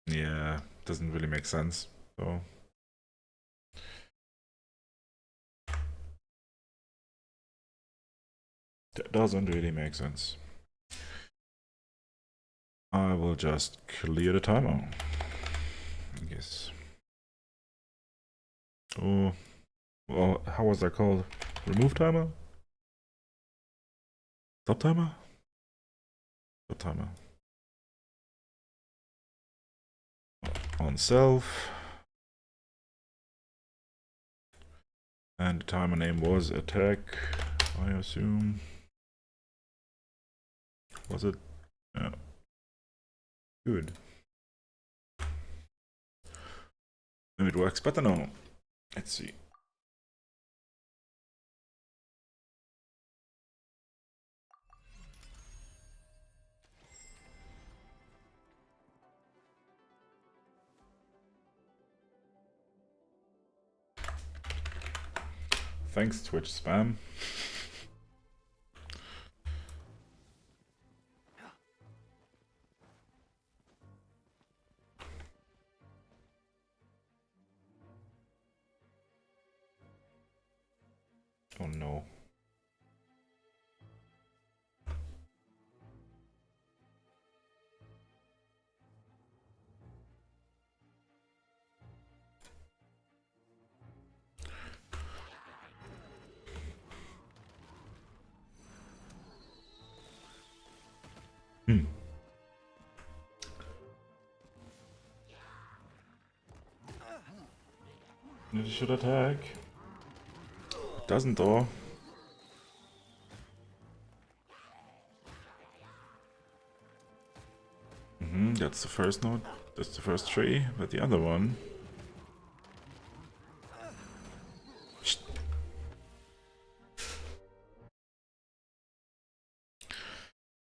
Yeah, doesn't really make sense. So. That doesn't really make sense. I will just clear the timer. I guess. Oh, well, how was that called? Remove timer? Stop timer? Stop timer. On self. And the timer name was attack, I assume. Was it? Yeah. Good. Maybe it works better now. Let's see. Thanks, Twitch spam. Oh no. It should attack. Doesn't though. That's the first node. That's the first tree, but the other one.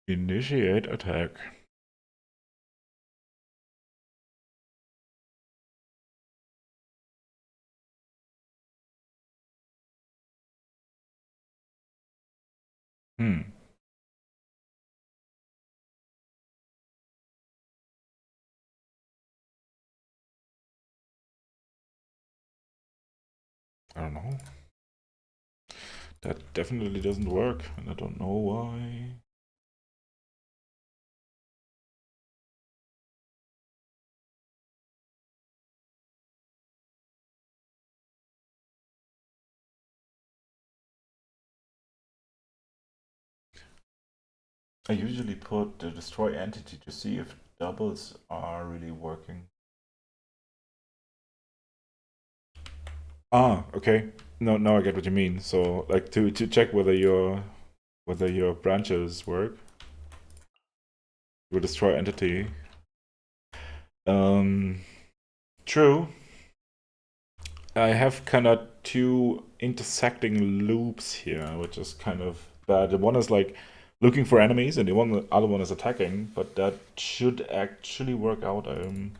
Initiate attack. I don't know. That definitely doesn't work, and I don't know why. I usually put the destroy entity to see if doubles are really working. Ah, okay. No, now I get what you mean. So, like to check whether your branches work, you destroy entity. Um, True. I have kind of two intersecting loops here, which is kind of bad. The one is like looking for enemies, and the other one is attacking. But that should actually work out. I'm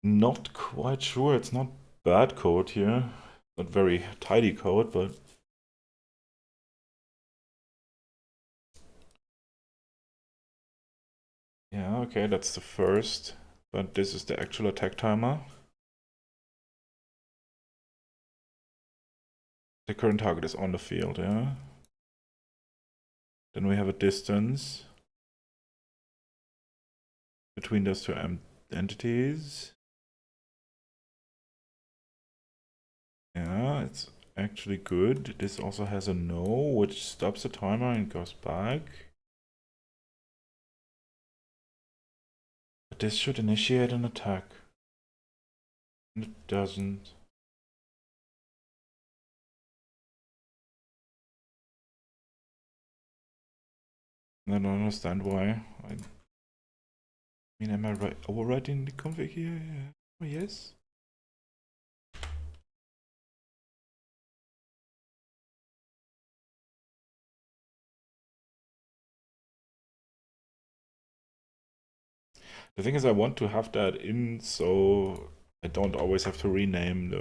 not quite sure. It's not bad code here. Not very tidy code, but yeah, okay, that's the first. But this is the actual attack timer. The current target is on the field, yeah. Then we have a distance between those two entities. Yeah, it's actually good. This also has a no, which stops the timer and goes back. But this should initiate an attack. And it doesn't. I don't understand why. I mean, am I overwriting the config here? Yeah. Oh, yes. The thing is, I want to have that in so I don't always have to rename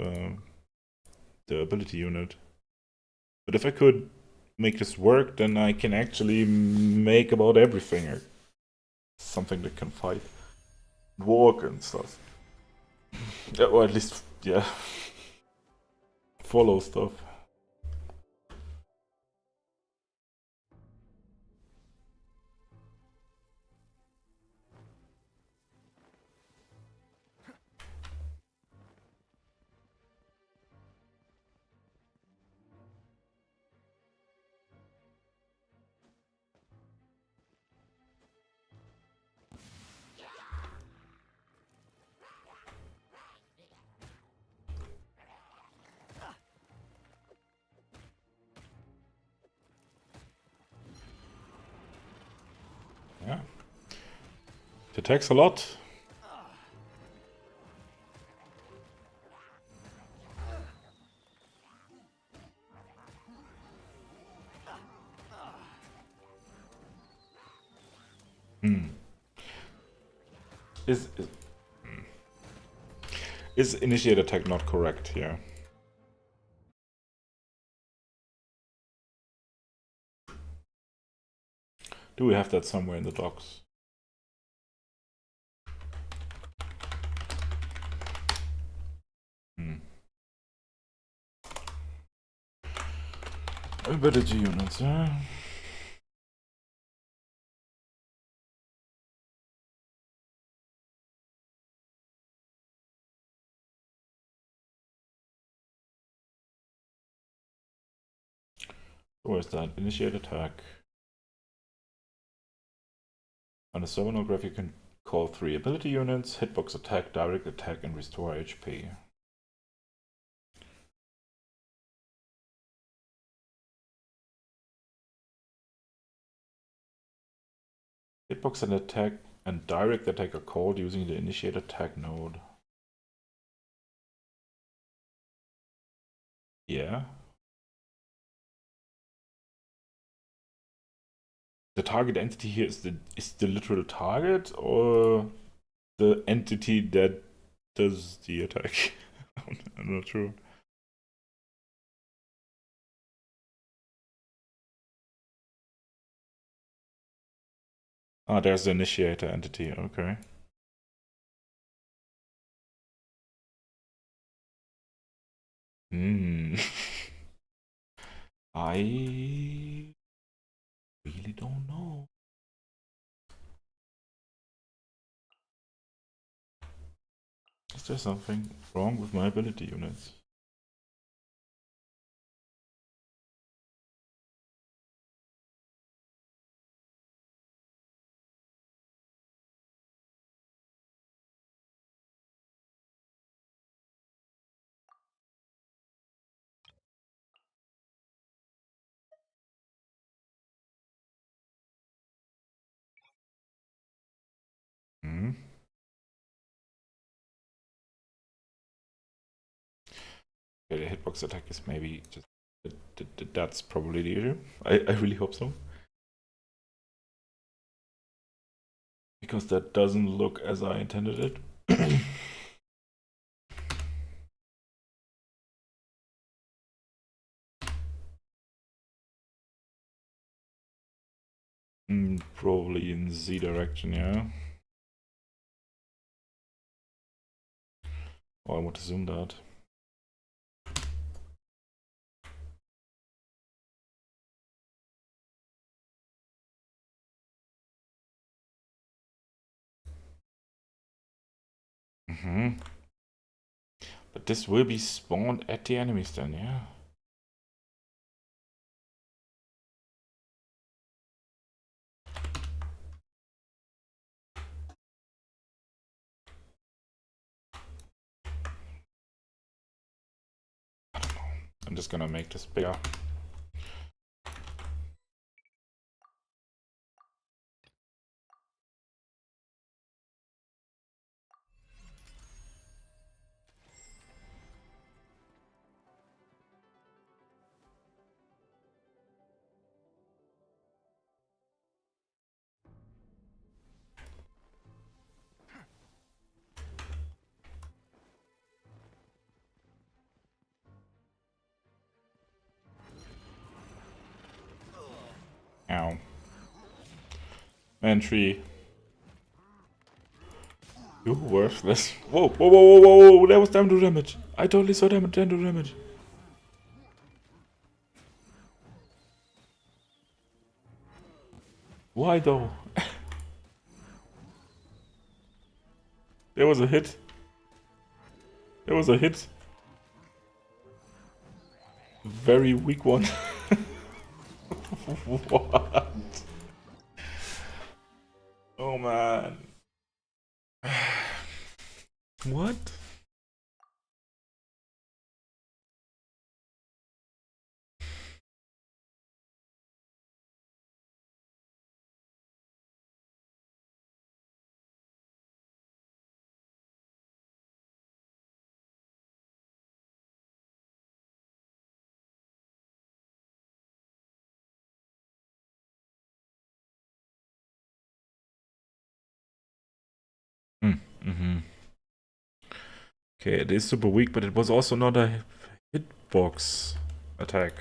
the ability unit. But if I could make this work, then I can actually make about everything something that can fight, walk, and stuff. Yeah, or at least, yeah, follow stuff. Yeah, it attacks a lot. Hmm. Is, is is initiate attack not correct here? Do we have that somewhere in the docs? Hmm. Ability units, yeah. Where's that? Initiate attack. On a terminal graph, you can call 3 ability units: hitbox attack, direct attack, and restore HP. Hitbox and attack and direct attack are called using the initiate attack node. Yeah. The target entity here is the literal target or the entity that does the attack? I'm not sure. Ah, there's the initiator entity, okay. Hmm. I really don't know. Is there something wrong with my ability units? Okay, the hitbox attack is maybe just... That's probably the issue. I really hope so. Because that doesn't look as I intended it. Probably in Z direction, yeah. Oh, I want to zoom that. But this will be spawned at the enemies then, yeah? I don't know. I'm just gonna make this bigger. Ow. Entry. You're worthless. Whoa, whoa, whoa, whoa, whoa, whoa, that was damage. I totally saw damage. Why though? There was a hit. There was a hit. Very weak one. What? Oh man. What? Okay, it is super weak, but it was also not a hitbox attack.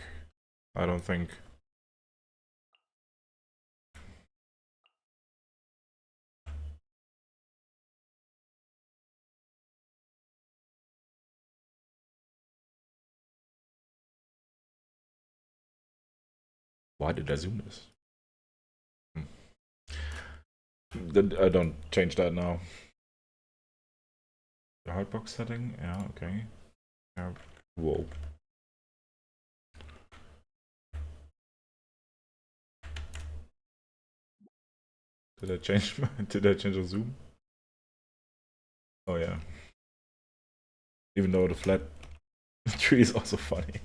I don't think. Why did I zoom this? I don't change that now. The hitbox setting? Yeah, okay. Whoa. Did I change the zoom? Oh yeah. Even though the flat tree is also funny.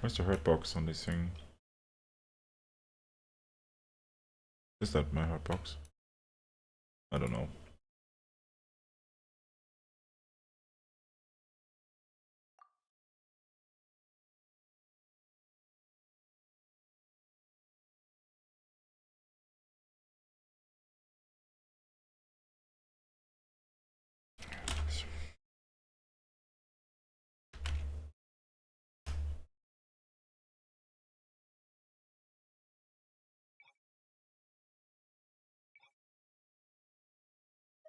Where's the hurt box on this thing? Is that my hurt box? I don't know.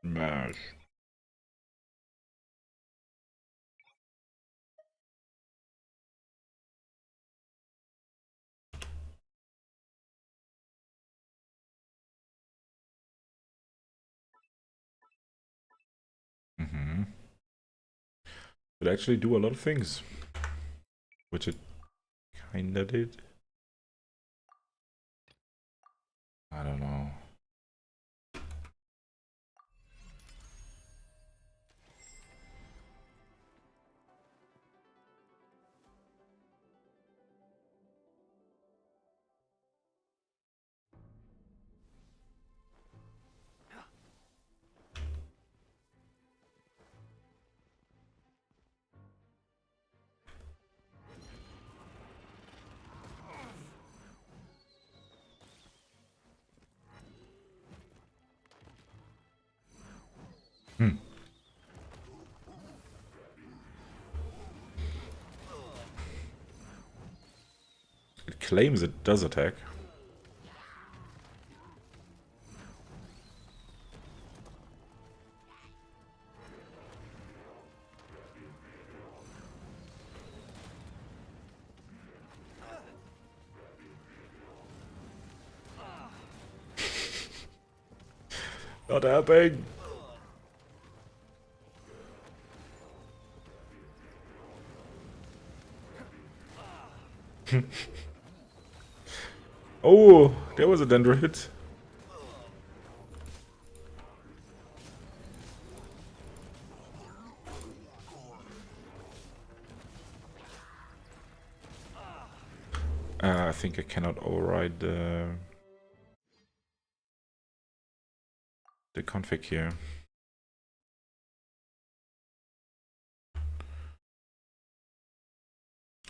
Mash. It actually do a lot of things. Which it kinda did. I don't know. claims it does attack. Not helping! Oh, there was a Dendro hit. I think I cannot override the config here.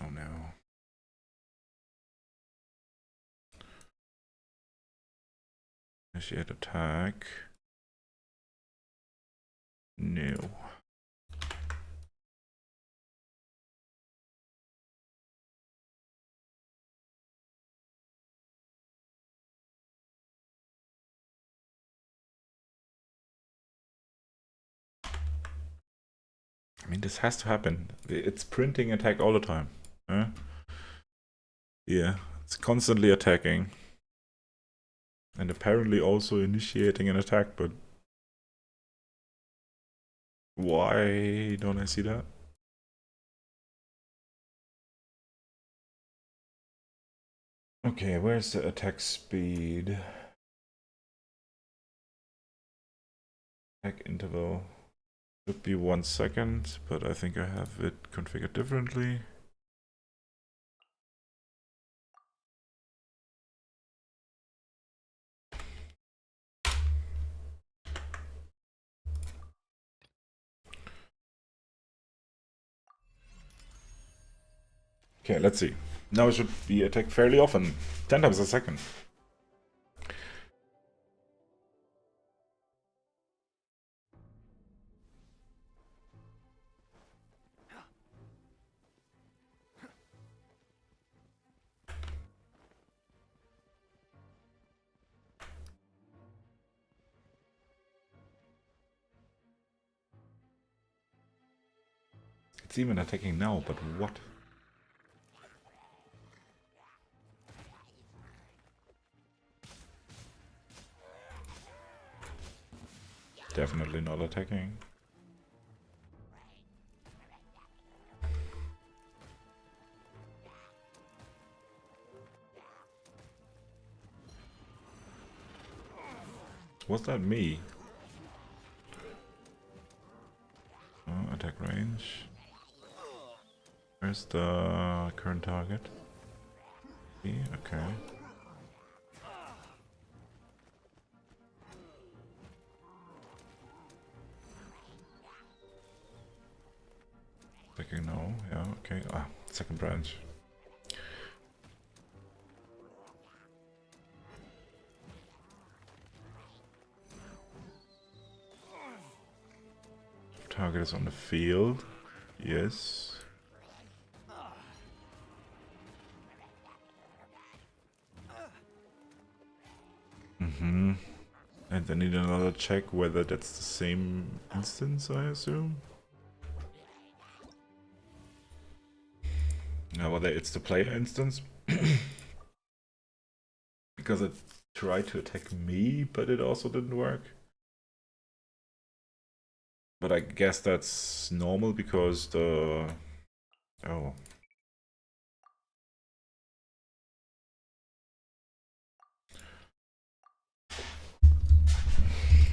Oh no. Initiate attack. No. I mean, this has to happen. It's printing attack all the time. Huh? Yeah, it's constantly attacking. And apparently also initiating an attack, but why don't I see that? Okay, where's the attack speed? Attack interval should be 1 second, but I think I have it configured differently. Okay, let's see. Now it should be attacked fairly often, 10 times a second. It's even attacking now, but what? Definitely not attacking. Was that me? Oh, attack range. Where's the current target? Okay. Attacking now, yeah, okay. Ah, second branch. Target is on the field. Yes. Mm-hmm. And I need another check whether that's the same instance, I assume. No, whether it's the player instance. Because it tried to attack me, but it also didn't work. But I guess that's normal because the... Oh.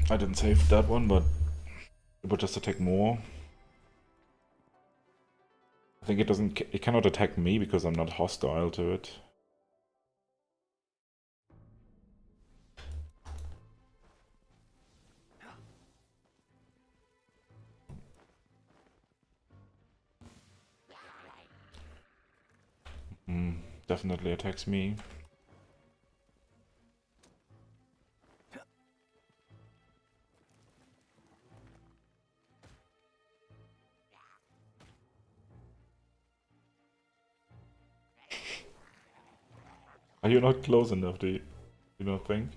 I didn't save that one, but it would just attack more. I think it cannot attack me because I'm not hostile to it. Definitely attacks me. Are you not close enough, do you not think?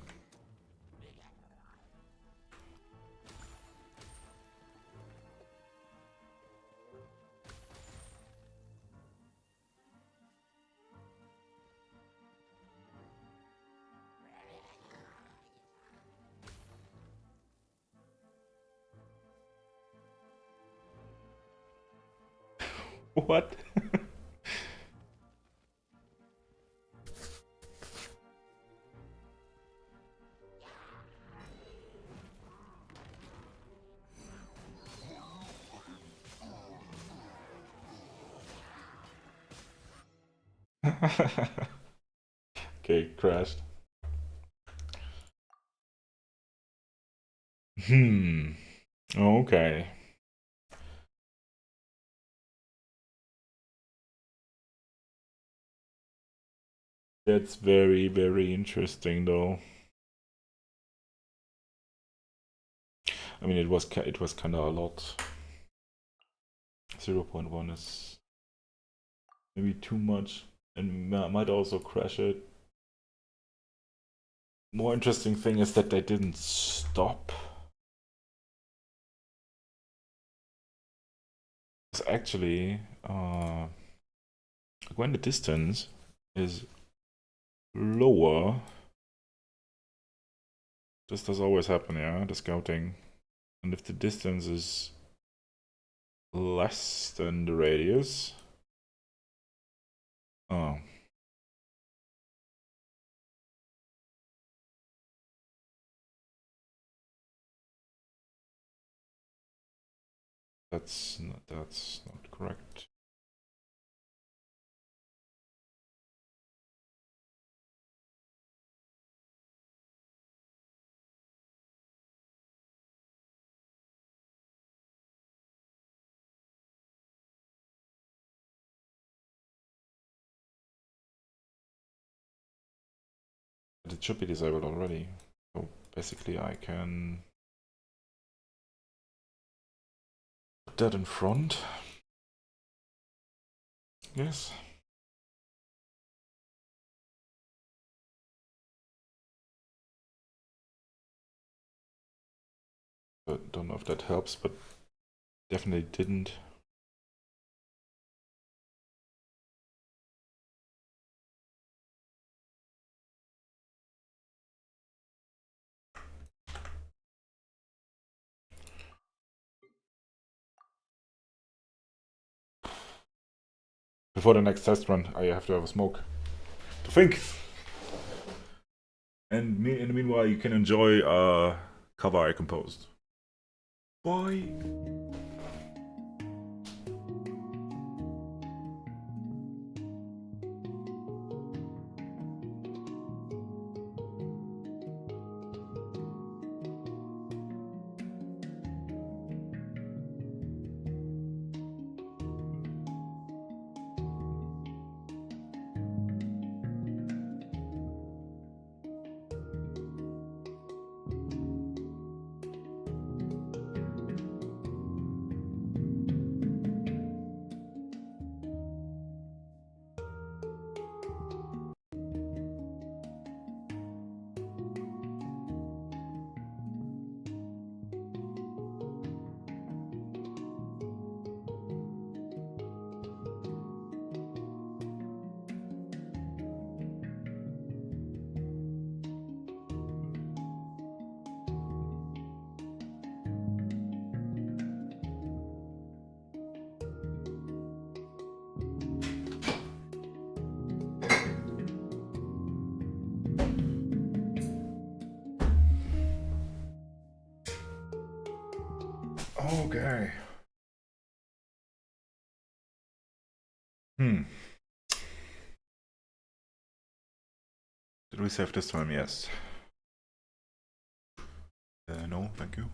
What? Okay, crashed. Okay. That's very, very interesting, though. I mean, it was kind of a lot. 0.1 is maybe too much, and might also crash it. More interesting thing is that they didn't stop. It's actually, when the distance is lower, this does always happen, yeah, the scouting. And if the distance is less than the radius, oh, that's not correct. But it should be disabled already. So basically I can put that in front. Yes. But don't know if that helps, but definitely didn't. Before the next test run, I have to have a smoke to think. And in the meanwhile, you can enjoy cover I composed. Bye. Okay. Hmm. Did we save this time? Yes. No, thank you.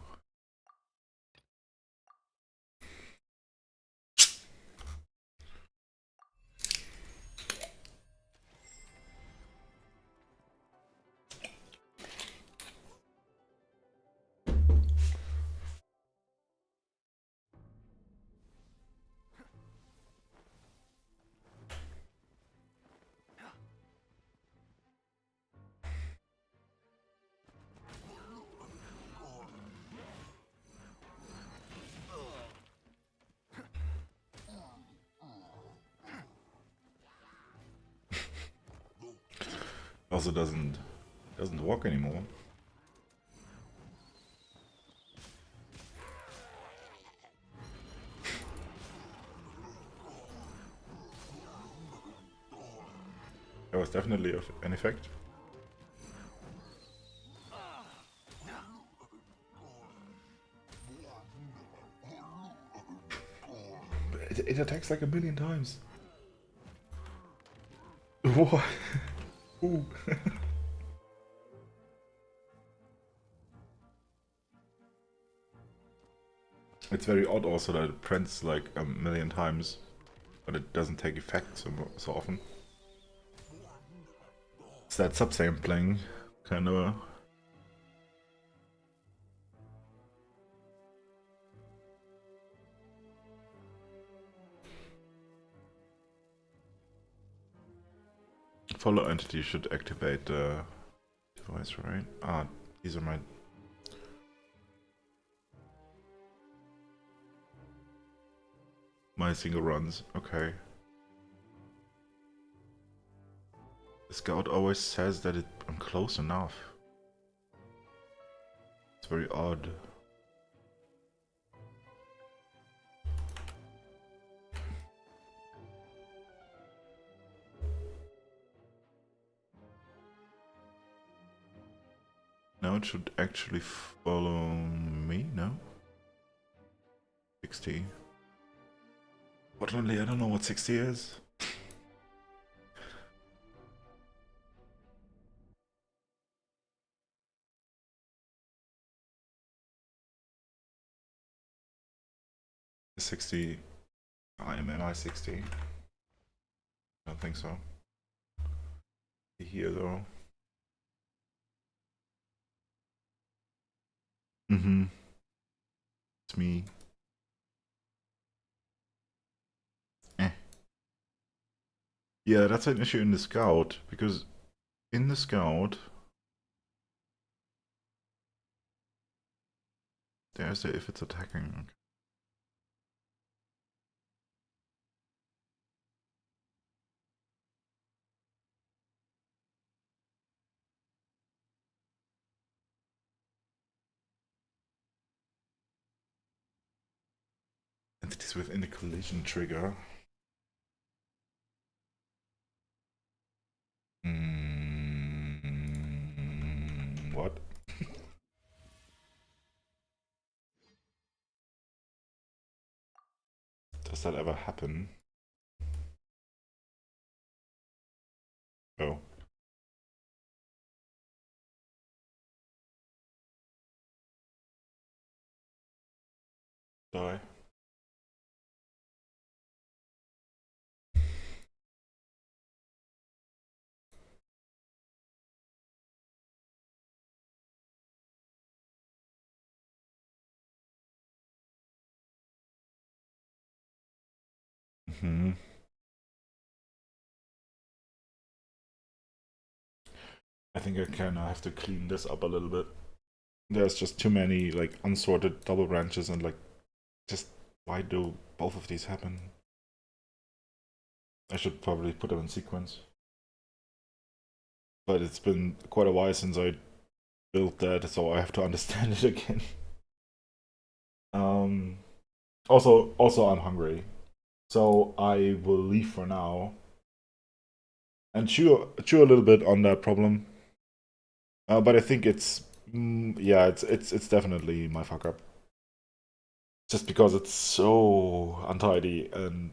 Also doesn't work anymore. That was definitely an effect. It attacks like a million times. What? Ooh. It's very odd also that it prints like a million times, but it doesn't take effect so often. It's that subsampling kind of. Follow entity should activate the device, right? Ah, these are my single runs. Okay. The scout always says that I'm close enough. It's very odd. Now it should actually follow me, no? 60. Fortunately, I don't know what 60 is. Is 60. Am I 60? I don't think so. Here though. It's me. Yeah, that's an issue in the scout, because in the scout there's the if it's attacking. Entities within the collision trigger. What? Does that ever happen? Oh. Die. I think I kind of have to clean this up a little bit. There's just too many like unsorted double branches and like just why do both of these happen? I should probably put them in sequence. But it's been quite a while since I built that, so I have to understand it again. Also I'm hungry. So I will leave for now. And chew a little bit on that problem. But I think it's yeah, it's definitely my fuck up. Just because it's so untidy and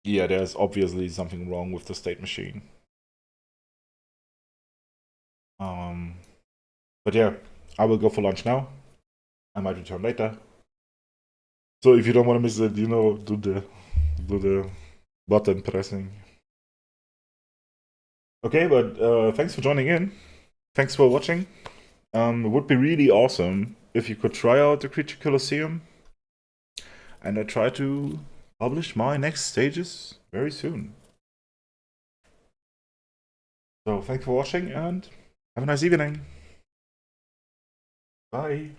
yeah, there's obviously something wrong with the state machine. But yeah, I will go for lunch now. I might return later. So if you don't want to miss it, you know, do the button pressing. Okay, but thanks for joining in. Thanks for watching. It would be really awesome if you could try out the Creature Colosseum. And I try to publish my next stages very soon. So thanks for watching and have a nice evening. Bye.